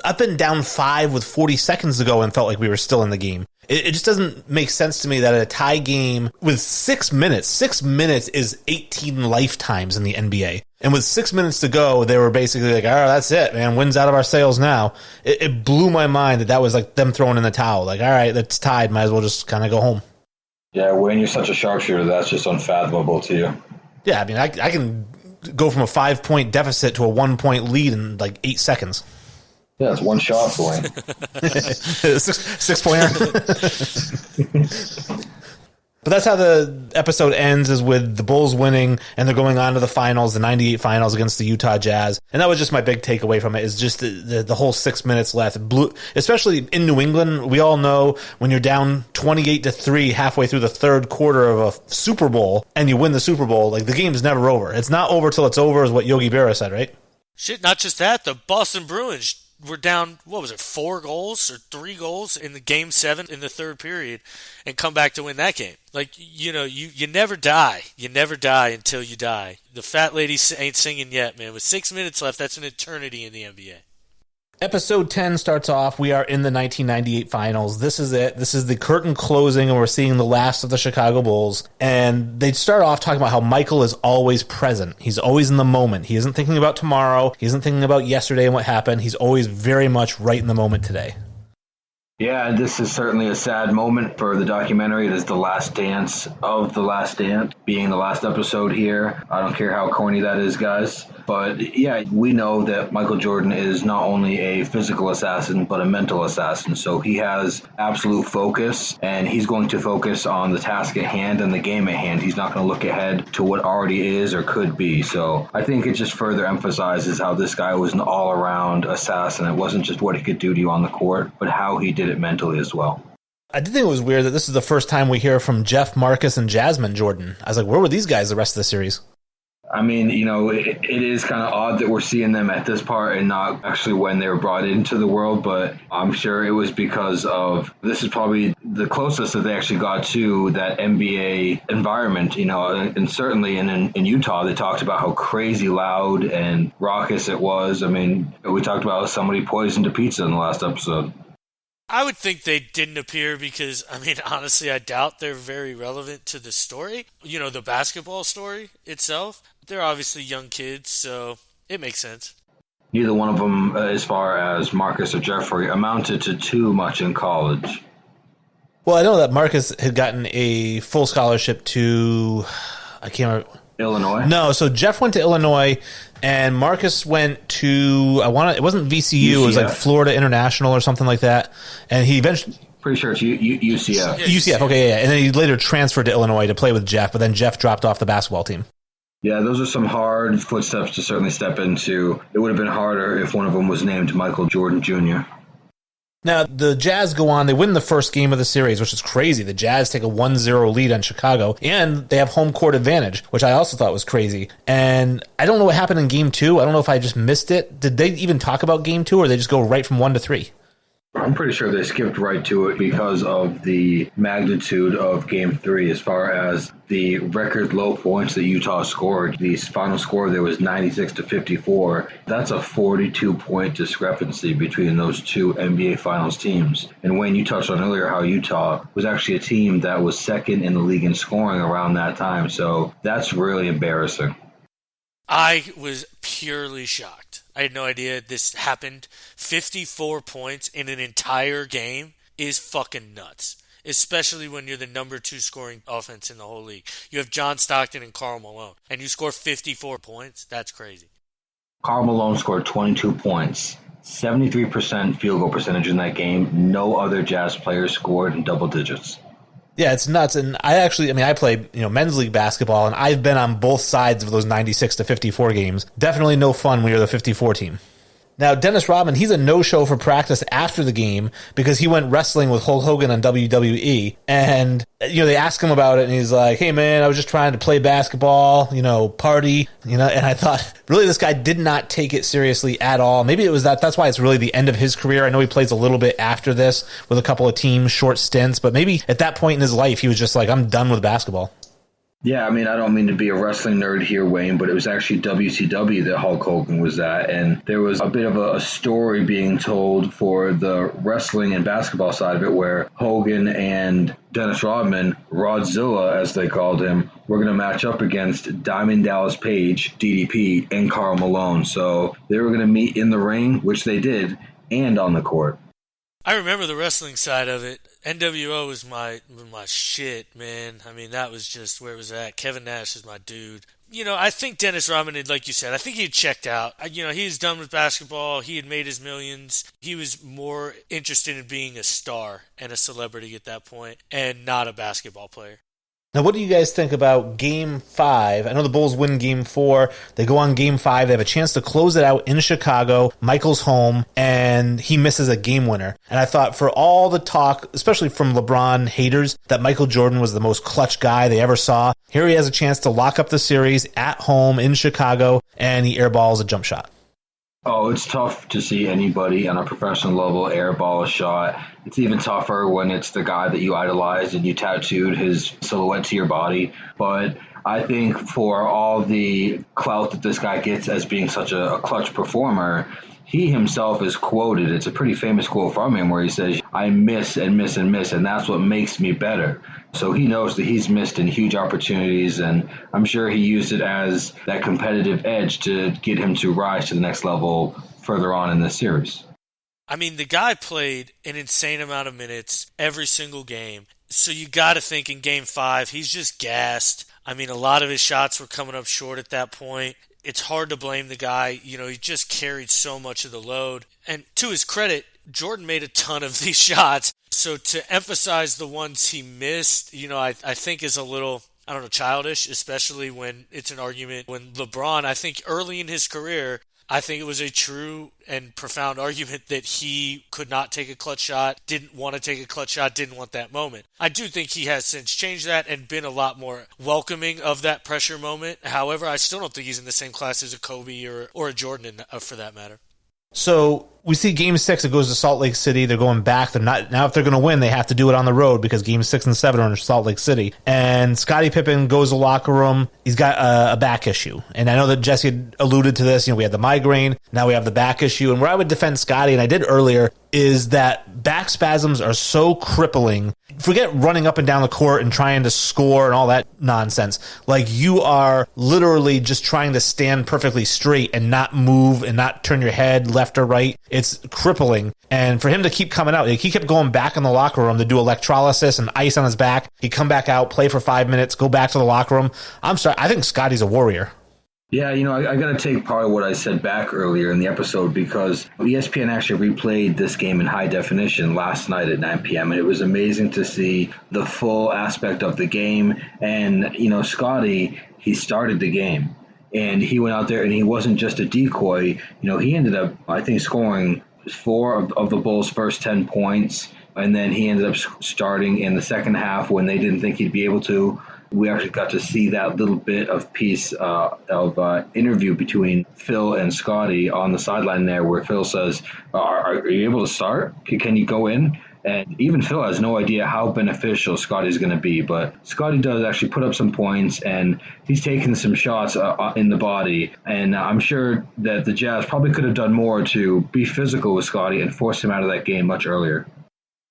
I've been down 5 with 40 seconds to go and felt like we were still in the game. It just doesn't make sense to me that a tie game with 6 minutes is 18 lifetimes in the NBA. And with 6 minutes to go, they were basically like, all right, that's it, man. Wind's out of our sails now. It blew my mind that was like them throwing in the towel. Like, all right, that's tied. Might as well just kind of go home. Yeah, when you're such a sharpshooter, that's just unfathomable to you. Yeah, I mean, I can go from a 5-point deficit to a 1-point lead in like 8 seconds. Yeah, it's one shot for him. Six pointer. But that's how the episode ends, is with the Bulls winning, and they're going on to the finals, the 98 finals against the Utah Jazz. And that was just my big takeaway from it, is just the whole 6 minutes left. Especially in New England, we all know when you're down 28-3 halfway through the third quarter of a Super Bowl, and you win the Super Bowl, like, the game's never over. It's not over till it's over, is what Yogi Berra said, right? Shit, not just that, the Boston Bruins were down, 4 goals or 3 goals in the Game 7 in the third period and come back to win that game. Like, you never die. You never die until you die. The fat lady ain't singing yet, man. With 6 minutes left, that's an eternity in the NBA. Episode 10 starts off. We are in the 1998 finals. This is it. This is the curtain closing, and we're seeing the last of the Chicago Bulls. And they start off talking about how Michael is always present. He's always in the moment. He isn't thinking about tomorrow. He isn't thinking about yesterday and what happened. He's always very much right in the moment today. Yeah, this is certainly a sad moment for the documentary. It is the last dance of The Last Dance, being the last episode here. I don't care how corny that is, guys. But yeah, we know that Michael Jordan is not only a physical assassin, but a mental assassin. So he has absolute focus, and he's going to focus on the task at hand and the game at hand. He's not going to look ahead to what already is or could be. So I think it just further emphasizes how this guy was an all-around assassin. It wasn't just what he could do to you on the court, but how he did it mentally as well. I did think it was weird that this is the first time we hear from Jeff, Marcus, and Jasmine Jordan. I was like, where were these guys the rest of the series? I mean, it is kind of odd that we're seeing them at this part and not actually when they were brought into the world, but I'm sure it was because of, this is probably the closest that they actually got to that NBA environment, and certainly in Utah, they talked about how crazy loud and raucous it was. I mean, we talked about how somebody poisoned a pizza in the last episode. I would think they didn't appear because, honestly, I doubt they're very relevant to the story. The basketball story itself. They're obviously young kids, so it makes sense. Neither one of them, as far as Marcus or Jeffrey, amounted to too much in college. Well, I know that Marcus had gotten a full scholarship to, I can't remember. Illinois? No, so Jeff went to Illinois, and Marcus went to, it wasn't VCU, it was like Florida International or something like that. And he eventually... Pretty sure it's UCF. Yeah, UCF, okay, yeah. And then he later transferred to Illinois to play with Jeff, but then Jeff dropped off the basketball team. Yeah, those are some hard footsteps to certainly step into. It would have been harder if one of them was named Michael Jordan Jr. Now, the Jazz go on. They win the first game of the series, which is crazy. The Jazz take a 1-0 lead on Chicago, and they have home court advantage, which I also thought was crazy. And I don't know what happened in Game 2. I don't know if I just missed it. Did they even talk about Game 2, or they just go right from 1 to 3? I'm pretty sure they skipped right to it because of the magnitude of Game 3 as far as the record low points that Utah scored. The final score there was 96-54. That's a 42-point discrepancy between those two NBA Finals teams. And Wayne, you touched on earlier how Utah was actually a team that was second in the league in scoring around that time. So that's really embarrassing. I was purely shocked. I had no idea this happened. 54 points in an entire game is fucking nuts, especially when you're the number 2 scoring offense in the whole league. You have John Stockton and Karl Malone, and you score 54 points? That's crazy. Karl Malone scored 22 points, 73% field goal percentage in that game. No other Jazz players scored in double digits. Yeah, it's nuts. And I play, men's league basketball, and I've been on both sides of those 96-54 games. Definitely no fun when you're the 54 team. Now, Dennis Rodman, he's a no-show for practice after the game because he went wrestling with Hulk Hogan on WWE. And, they asked him about it, and he's like, hey, man, I was just trying to play basketball, party, and I thought, really, this guy did not take it seriously at all. Maybe it was that's why it's really the end of his career. I know he plays a little bit after this with a couple of teams, short stints, but maybe at that point in his life, he was just like, I'm done with basketball. Yeah, I don't mean to be a wrestling nerd here, Wayne, but it was actually WCW that Hulk Hogan was at, and there was a bit of a story being told for the wrestling and basketball side of it where Hogan and Dennis Rodman, Rodzilla as they called him, were going to match up against Diamond Dallas Page, DDP, and Karl Malone. So they were going to meet in the ring, which they did, and on the court. I remember the wrestling side of it. NWO was my shit, man. That was just where it was at. Kevin Nash is my dude. I think Dennis Rodman had, like you said, I think he had checked out. He was done with basketball. He had made his millions. He was more interested in being a star and a celebrity at that point and not a basketball player. Now, what do you guys think about Game 5? I know the Bulls win Game 4. They go on Game 5. They have a chance to close it out in Chicago. Michael's home, and he misses a game winner. And I thought for all the talk, especially from LeBron haters, that Michael Jordan was the most clutch guy they ever saw, here he has a chance to lock up the series at home in Chicago, and he airballs a jump shot. Oh, it's tough to see anybody on a professional level airball a shot. It's even tougher when it's the guy that you idolized and you tattooed his silhouette to your body. But I think for all the clout that this guy gets as being such a clutch performer, he himself is quoted. It's a pretty famous quote from him where he says, I miss and miss and miss, and that's what makes me better. So he knows that he's missed in huge opportunities, and I'm sure he used it as that competitive edge to get him to rise to the next level further on in this series. The guy played an insane amount of minutes every single game. So you got to think in Game 5, he's just gassed. A lot of his shots were coming up short at that point. It's hard to blame the guy. He just carried so much of the load. And to his credit, Jordan made a ton of these shots. So to emphasize the ones he missed, I think is a little, childish, especially when it's an argument when LeBron, I think early in his career, I think it was a true and profound argument that he could not take a clutch shot, didn't want to take a clutch shot, didn't want that moment. I do think he has since changed that and been a lot more welcoming of that pressure moment. However, I still don't think he's in the same class as a Kobe or a Jordan for that matter. So we see Game 6, it goes to Salt Lake City. They're going back. They're not now. If they're going to win, they have to do it on the road because Game 6 and 7 are in Salt Lake City. And Scottie Pippen goes to the locker room. He's got a back issue. And I know that Jesse had alluded to this. We had the migraine. Now we have the back issue. And where I would defend Scottie, and I did earlier, is that back spasms are so crippling. Forget running up and down the court and trying to score and all that nonsense. Like, you are literally just trying to stand perfectly straight and not move and not turn your head left or right. It's crippling. And for him to keep coming out, he kept going back in the locker room to do electrolysis and ice on his back. He'd come back out, play for 5 minutes, go back to the locker room. I'm sorry. I think Scottie's a warrior. Yeah, I got to take part of what I said back earlier in the episode because ESPN actually replayed this game in high definition last night at 9 p.m. And it was amazing to see the full aspect of the game. And, Scottie, he started the game and he went out there and he wasn't just a decoy. He ended up, I think, scoring 4 of the Bulls' first 10 points. And then he ended up starting in the second half when they didn't think he'd be able to. we actually got to see that little bit of piece of interview between Phil and Scotty on the sideline there, where Phil says, are you able to start? Can you go in? And even Phil has no idea how beneficial Scotty's going to be. But Scotty does actually put up some points, and he's taken some shots in the body. And I'm sure that the Jazz probably could have done more to be physical with Scotty and force him out of that game much earlier.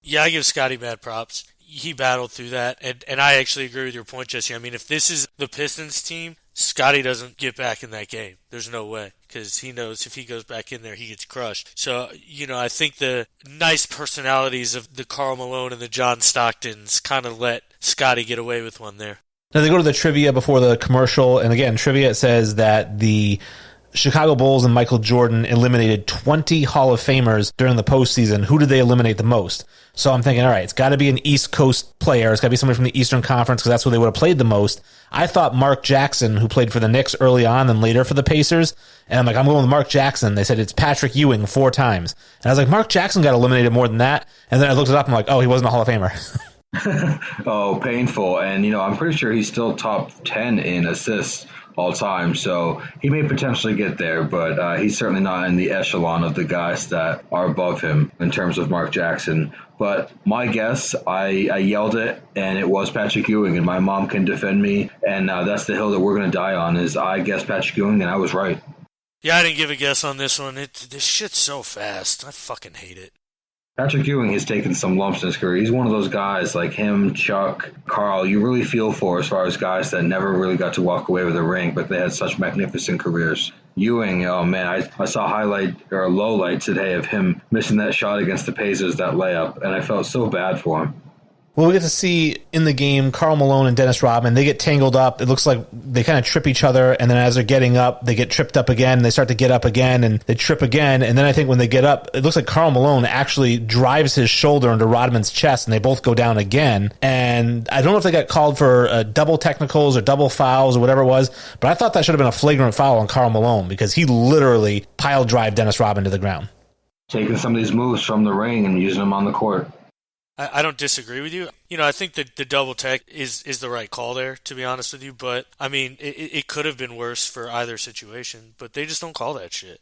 Yeah, I give Scotty mad props. He battled through that, and I actually agree with your point, Jesse. I mean, if this is the Pistons team, Scotty doesn't get back in that game. There's no way, because he knows if he goes back in there, he gets crushed. So, I think the nice personalities of the Karl Malone and the John Stocktons kind of let Scotty get away with one there. Now they go to the trivia before the commercial, and again, trivia says that the Chicago Bulls and Michael Jordan eliminated 20 Hall of Famers during the postseason. Who did they eliminate the most? So I'm thinking, all right, it's got to be an East Coast player. It's got to be somebody from the Eastern Conference because that's where they would have played the most. I thought Mark Jackson, who played for the Knicks early on and later for the Pacers. And I'm like, I'm going with Mark Jackson. They said it's Patrick Ewing 4 times. And I was like, Mark Jackson got eliminated more than that. And then I looked it up and I'm like, oh, he wasn't a Hall of Famer. Oh, painful. And, I'm pretty sure he's still top 10 in assists all time. So he may potentially get there, but he's certainly not in the echelon of the guys that are above him in terms of Mark Jackson. But my guess, I yelled it, and it was Patrick Ewing, and my mom can defend me. And that's the hill that we're going to die on, is I guessed Patrick Ewing, and I was right. Yeah, I didn't give a guess on this one. This shit's so fast. I fucking hate it. Patrick Ewing has taken some lumps in his career. He's one of those guys like him, Chuck, Carl, you really feel for as far as guys that never really got to walk away with a ring, but they had such magnificent careers. Ewing, oh man, I saw a highlight or a low light today of him missing that shot against the Pacers, that layup, and I felt so bad for him. Well, we get to see in the game Karl Malone and Dennis Rodman. They get tangled up. It looks like they kind of trip each other, and then as they're getting up, they get tripped up again, and they start to get up again, and they trip again, and then I think when they get up, it looks like Karl Malone actually drives his shoulder into Rodman's chest, and they both go down again. And I don't know if they got called for double technicals or double fouls or whatever it was, but I thought that should have been a flagrant foul on Karl Malone because he literally pile drive Dennis Rodman to the ground. Taking some of these moves from the ring and using them on the court. I don't disagree with you. I think that the double tech is the right call there, to be honest with you. But, I mean, it could have been worse for either situation. But they just don't call that shit.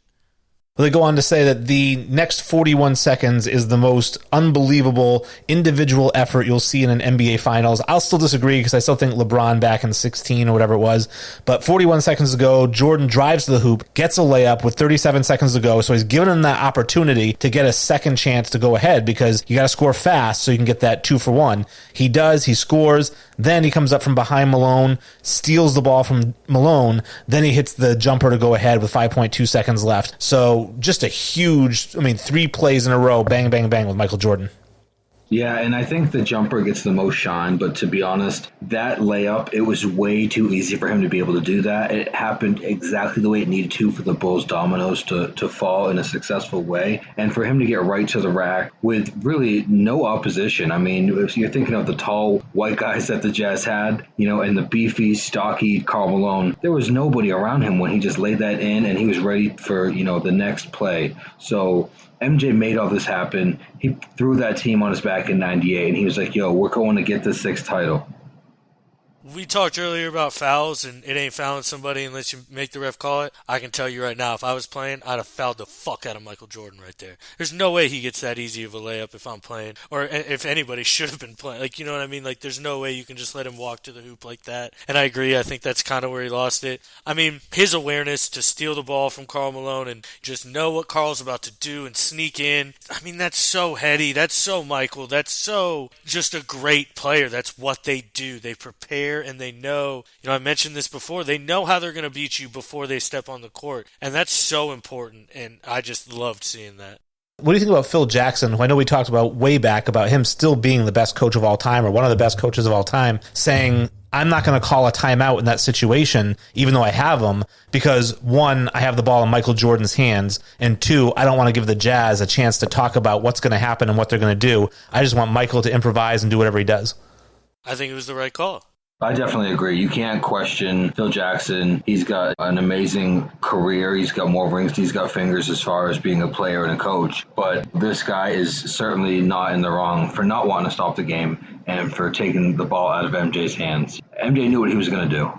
Well, they go on to say that the next 41 seconds is the most unbelievable individual effort you'll see in an NBA Finals. I'll still disagree because I still think LeBron back in 16 or whatever it was. But 41 seconds ago, Jordan drives to the hoop, gets a layup with 37 seconds to go. So he's given him that opportunity to get a second chance to go ahead because you got to score fast so you can get that 2-for-1. He does. He scores. Then he comes up from behind Malone, steals the ball from Malone. Then he hits the jumper to go ahead with 5.2 seconds left. So just a huge, 3 plays in a row, bang, bang, bang with Michael Jordan. Yeah, and I think the jumper gets the most shine, but to be honest, that layup, it was way too easy for him to be able to do that. It happened exactly the way it needed to for the Bulls dominoes to fall in a successful way, and for him to get right to the rack with really no opposition. I mean, if you're thinking of the tall white guys that the Jazz had, and the beefy, stocky Karl Malone, there was nobody around him when he just laid that in, and he was ready for, the next play. So MJ made all this happen. He threw that team on his back in 98, and he was like, yo, we're going to get the 6th title. We talked earlier about fouls, and it ain't fouling somebody unless you make the ref call it. I can tell you right now, if I was playing, I'd have fouled the fuck out of Michael Jordan right there. There's no way he gets that easy of a layup if I'm playing, or if anybody should have been playing. Like, you know what I mean? Like, there's no way you can just let him walk to the hoop like that. And I agree. I think that's kind of where he lost it. I mean, his awareness to steal the ball from Karl Malone and just know what Karl's about to do and sneak in. I mean, that's so heady. That's so Michael. That's so just a great player. That's what they do. They prepare and they know, I mentioned this before, they know how they're going to beat you before they step on the court. And that's so important. And I just loved seeing that. What do you think about Phil Jackson, who I know we talked about way back about him still being the best coach of all time or one of the best coaches of all time, saying, I'm not going to call a timeout in that situation, even though I have him, because 1, I have the ball in Michael Jordan's hands, and 2, I don't want to give the Jazz a chance to talk about what's going to happen and what they're going to do. I just want Michael to improvise and do whatever he does. I think it was the right call. I definitely agree. You can't question Phil Jackson. He's got an amazing career. He's got more rings. He's got fingers as far as being a player and a coach. But this guy is certainly not in the wrong for not wanting to stop the game. and for taking the ball out of MJ's hands. MJ knew what he was going to do.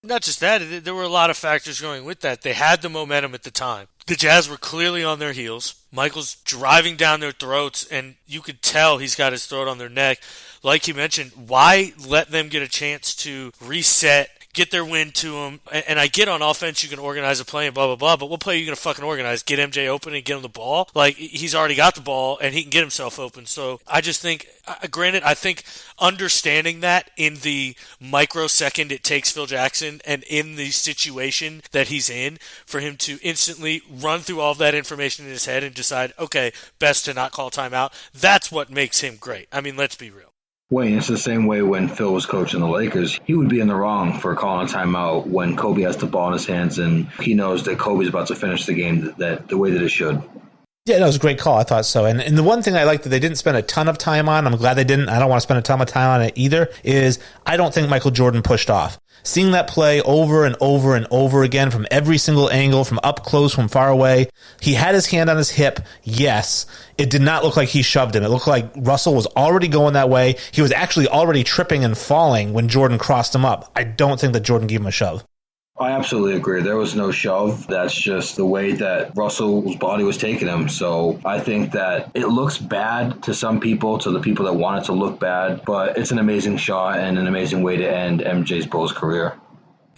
Not just that, there were a lot of factors going with that. They had the momentum at the time. The Jazz were clearly on their heels. Michael's driving down their throats, and you could tell he's got his throat on their neck. Like you mentioned, why let them get a chance to reset, get their wind to them? And I get on offense you can organize a play and blah, blah, blah, but what play are you going to fucking organize? Get MJ open and get him the ball? Like, he's already got the ball, and he can get himself open. So I just think, granted, I think understanding that in the microsecond it takes Phil Jackson and in the situation that he's in, for him to instantly run through all of that information in his head and decide, okay, best to not call timeout, that's what makes him great. I mean, let's be real. Wayne, it's the same way when Phil was coaching the Lakers. He would be in the wrong for calling a timeout when Kobe has the ball in his hands and he knows that Kobe's about to finish the game that the way that it should. Yeah, that was a great call. I thought so. And the one thing I like that they didn't spend a ton of time on, I'm glad they didn't, I don't want to spend a ton of time on it either, is I don't think Michael Jordan pushed off. Seeing that play over and over and over again from every single angle, from up close, from far away, he had his hand on his hip, yes. It did not look like he shoved him. It looked like Russell was already going that way. He was actually already tripping and falling when Jordan crossed him up. I don't think that Jordan gave him a shove. I absolutely agree. There was no shove. That's just the way that Russell's body was taking him. So I think that it looks bad to some people, to the people that want it to look bad, but it's an amazing shot and an amazing way to end MJ's Bulls career.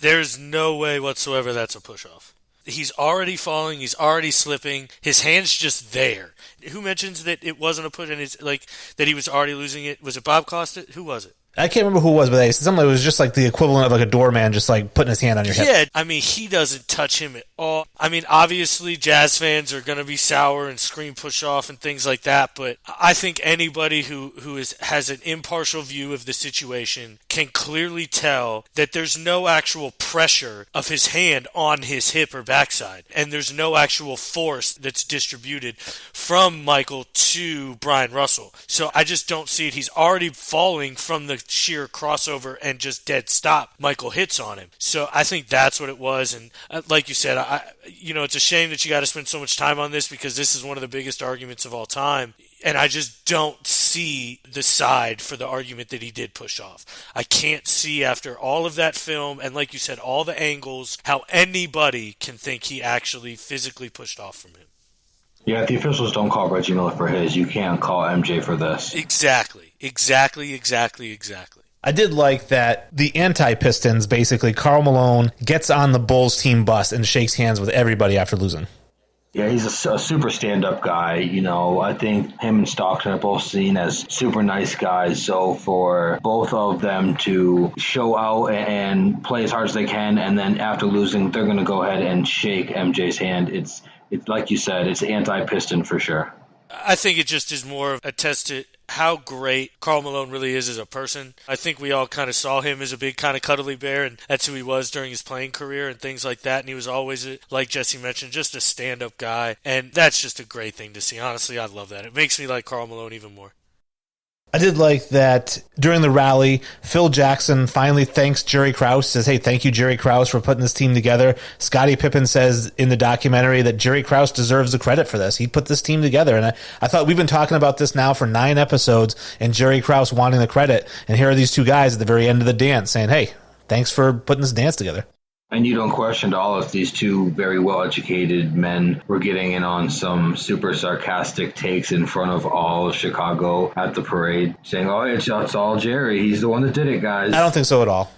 There's no way whatsoever that's a push-off. He's already falling. He's already slipping. His hand's just there. Who mentions that it wasn't a push and it's like that he was already losing it? Was it Bob Costas? Who was it? I can't remember who it was, but they said something that was just like the equivalent of like a doorman just like putting his hand on your hip. Yeah, I mean, he doesn't touch him at all. I mean, obviously, Jazz fans are going to be sour and scream push off and things like that, but I think anybody who has an impartial view of the situation can clearly tell that there's no actual pressure of his hand on his hip or backside, and there's no actual force that's distributed from Michael to Brian Russell. So I just don't see it. He's already falling from the sheer crossover and just dead stop. Michael hits on him. So I think that's what it was. And like you said, it's a shame that you got to spend so much time on this because this is one of the biggest arguments of all time. And I just don't see the side for the argument that he did push off. I can't see after all of that film and like you said, all the angles, how anybody can think he actually physically pushed off from him. Yeah, if the officials don't call Reggie Miller for his, you can't call MJ for this. Exactly. I did like that the anti-Pistons, basically, Karl Malone gets on the Bulls team bus and shakes hands with everybody after losing. Yeah, he's a super stand-up guy. You know, I think him and Stockton are both seen as super nice guys. So for both of them to show out and play as hard as they can, and then after losing, they're going to go ahead and shake MJ's hand. It's like you said, it's anti-Piston for sure. I think it just is more of a test to how great Karl Malone really is as a person. I think we all kind of saw him as a big kind of cuddly bear, and that's who he was during his playing career and things like that. And he was always, like Jesse mentioned, just a stand-up guy. And that's just a great thing to see. Honestly, I love that. It makes me like Karl Malone even more. I did like that during the rally, Phil Jackson finally thanks Jerry Krause, says, hey, thank you, Jerry Krause, for putting this team together. Scottie Pippen says in the documentary that Jerry Krause deserves the credit for this. He put this team together. And I thought we've been talking about this now for 9 episodes and Jerry Krause wanting the credit. And here are these two guys at the very end of the dance saying, hey, thanks for putting this dance together. And you don't question at all if these two very well-educated men were getting in on some super sarcastic takes in front of all of Chicago at the parade, saying, oh, it's all Jerry. He's the one that did it, guys. I don't think so at all.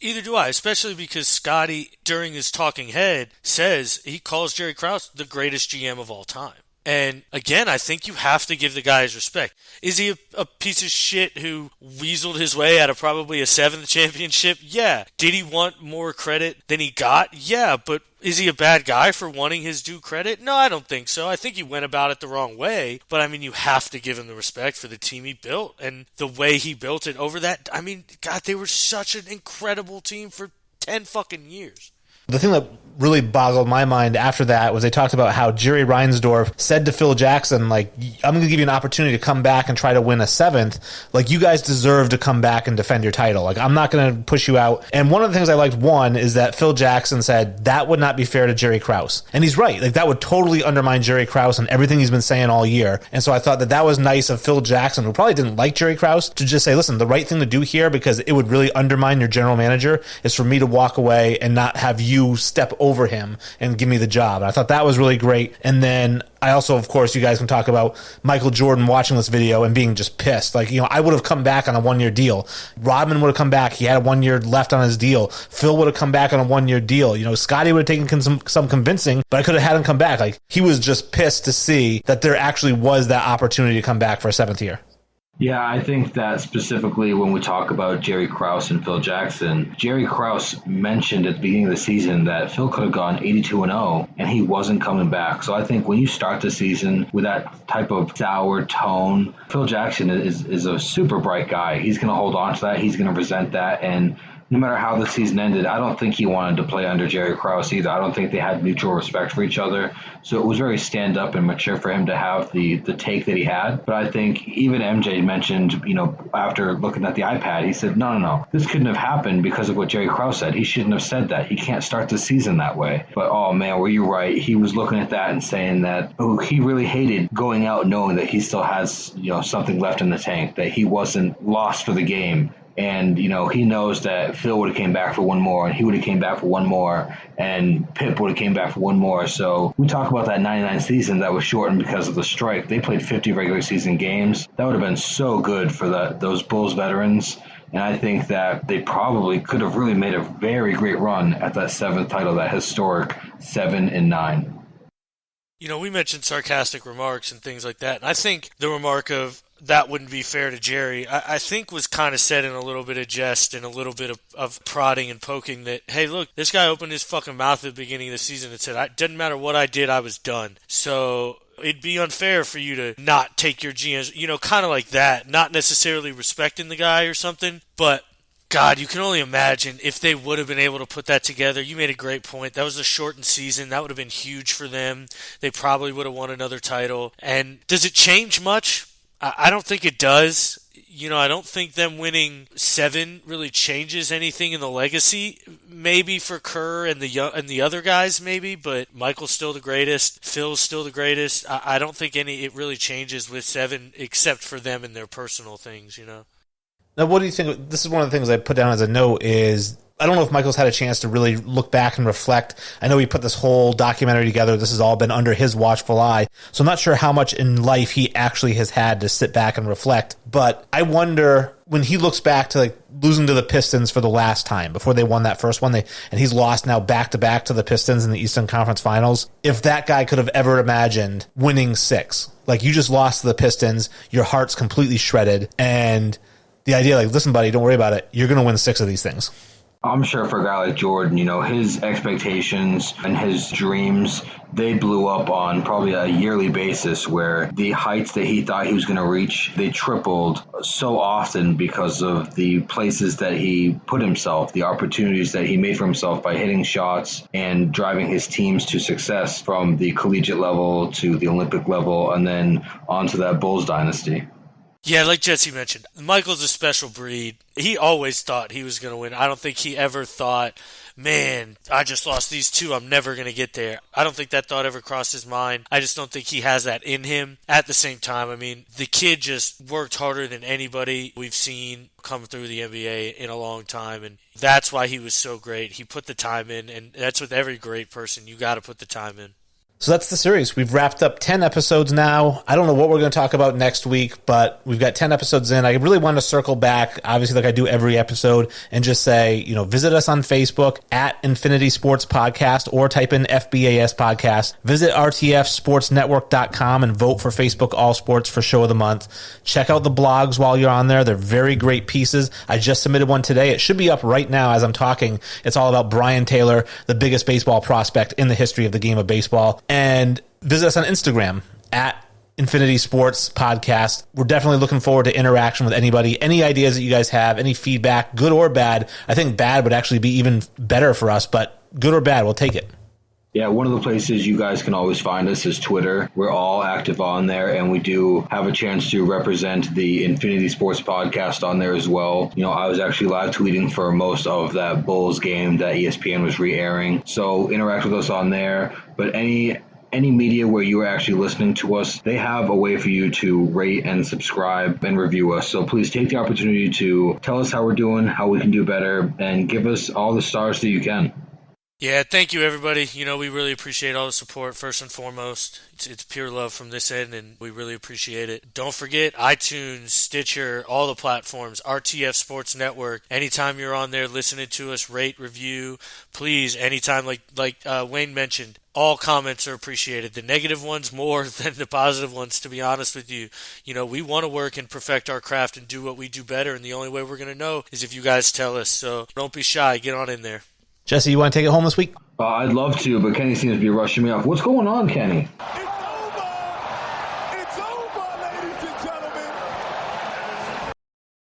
Either do I, especially because Scotty, during his talking head, says he calls Jerry Krause the greatest GM of all time. And again, I think you have to give the guy his respect. Is he a piece of shit who weaseled his way out of probably a 7th championship? Yeah. Did he want more credit than he got? Yeah. But is he a bad guy for wanting his due credit? No, I don't think so. I think he went about it the wrong way. But I mean, you have to give him the respect for the team he built and the way he built it over that. I mean, God, they were such an incredible team for 10 fucking years. The thing that really boggled my mind after that was they talked about how Jerry Reinsdorf said to Phil Jackson, like, I'm going to give you an opportunity to come back and try to win a 7th. Like, you guys deserve to come back and defend your title. Like, I'm not going to push you out. And one of the things I liked, one, is that Phil Jackson said that would not be fair to Jerry Krause. And he's right. Like, that would totally undermine Jerry Krause and everything he's been saying all year. And so I thought that that was nice of Phil Jackson, who probably didn't like Jerry Krause, to just say, listen, the right thing to do here, because it would really undermine your general manager, is for me to walk away and not have you step over him and give me the job. And I thought that was really great. And then I also, of course, you guys can talk about Michael Jordan watching this video and being just pissed. Like, I would have come back on a 1-year deal. Rodman would have come back. He had 1 year left on his deal. Phil would have come back on a 1-year deal. Scotty would have taken some convincing, but I could have had him come back. Like, he was just pissed to see that there actually was that opportunity to come back for a 7th year. Yeah, I think that specifically when we talk about Jerry Krause and Phil Jackson, Jerry Krause mentioned at the beginning of the season that Phil could have gone 82-0 and he wasn't coming back. So I think when you start the season with that type of sour tone, Phil Jackson is a super bright guy. He's going to hold on to that. He's going to resent that. And no matter how the season ended, I don't think he wanted to play under Jerry Krause either. I don't think they had mutual respect for each other. So it was very stand-up and mature for him to have the take that he had. But I think even MJ mentioned, after looking at the iPad, he said, no, this couldn't have happened because of what Jerry Krause said. He shouldn't have said that. He can't start the season that way. But, oh, man, were you right? He was looking at that and saying that, he really hated going out knowing that he still has, something left in the tank, that he wasn't lost for the game. And, he knows that Phil would have came back for one more, and he would have came back for one more, and Pip would have came back for one more. So we talk about that 99 season that was shortened because of the strike. They played 50 regular season games. That would have been so good for those Bulls veterans. And I think that they probably could have really made a very great run at that 7th title, that historic 7-9. We mentioned sarcastic remarks and things like that. And I think the remark of that wouldn't be fair to Jerry, I think was kind of said in a little bit of jest and a little bit of prodding and poking that, hey, look, this guy opened his fucking mouth at the beginning of the season and said, it didn't matter what I did, I was done. So it'd be unfair for you to not take your GMs, kind of like that, not necessarily respecting the guy or something, but God, you can only imagine if they would have been able to put that together. You made a great point. That was a shortened season. That would have been huge for them. They probably would have won another title. And does it change much? I don't think it does. I don't think them winning 7 really changes anything in the legacy. Maybe for Kerr and the other guys, maybe, but Michael's still the greatest. Phil's still the greatest. I don't think it really changes with 7, except for them and their personal things, Now, what do you think? This is one of the things I put down as a note is, I don't know if Michael's had a chance to really look back and reflect. I know he put this whole documentary together. This has all been under his watchful eye. So I'm not sure how much in life he actually has had to sit back and reflect. But I wonder, when he looks back to losing to the Pistons for the last time before they won that first one, and he's lost now back-to-back to the Pistons in the Eastern Conference Finals, if that guy could have ever imagined winning 6. Like, you just lost to the Pistons, your heart's completely shredded, and the idea, listen, buddy, don't worry about it. You're going to win 6 of these things. I'm sure for a guy like Jordan, his expectations and his dreams, they blew up on probably a yearly basis, where the heights that he thought he was going to reach, they tripled so often because of the places that he put himself, the opportunities that he made for himself by hitting shots and driving his teams to success from the collegiate level to the Olympic level and then onto that Bulls dynasty. Yeah, like Jesse mentioned, Michael's a special breed. He always thought he was going to win. I don't think he ever thought, man, I just lost these 2. I'm never going to get there. I don't think that thought ever crossed his mind. I just don't think he has that in him. At the same time, the kid just worked harder than anybody we've seen come through the NBA in a long time, and that's why he was so great. He put the time in, and that's with every great person. You got to put the time in. So that's the series. We've wrapped up 10 episodes now. I don't know what we're going to talk about next week, but we've got 10 episodes in. I really want to circle back, obviously, like I do every episode, and just say, visit us on Facebook at Infinity Sports Podcast, or type in FBAS Podcast. Visit RTFSportsNetwork.com and vote for Facebook All Sports for Show of the Month. Check out the blogs while you're on there. They're very great pieces. I just submitted one today. It should be up right now as I'm talking. It's all about Brian Taylor, the biggest baseball prospect in the history of the game of baseball. And visit us on Instagram at Infinity Sports Podcast. We're definitely looking forward to interaction with anybody. Any ideas that you guys have, any feedback, good or bad. I think bad would actually be even better for us, but good or bad, we'll take it. Yeah, one of the places you guys can always find us is Twitter. We're all active on there, and we do have a chance to represent the Infinity Sports podcast on there as well. You know, I was actually live tweeting for most of that Bulls game that ESPN was re-airing. So interact with us on there. But any media where you are actually listening to us, they have a way for you to rate and subscribe and review us. So please take the opportunity to tell us how we're doing, how we can do better, and give us all the stars that you can. Yeah, thank you, everybody. You know, we really appreciate all the support, first and foremost. It's pure love from this end, and we really appreciate it. Don't forget iTunes, Stitcher, all the platforms, RTF Sports Network. Anytime you're on there listening to us, rate, review. Please, anytime, like Wayne mentioned, all comments are appreciated. The negative ones more than the positive ones, to be honest with you. You know, we want to work and perfect our craft and do what we do better, and the only way we're going to know is if you guys tell us. So don't be shy. Get on in there. Jesse, you want to take it home this week? I'd love to, but Kenny seems to be rushing me off. What's going on, Kenny?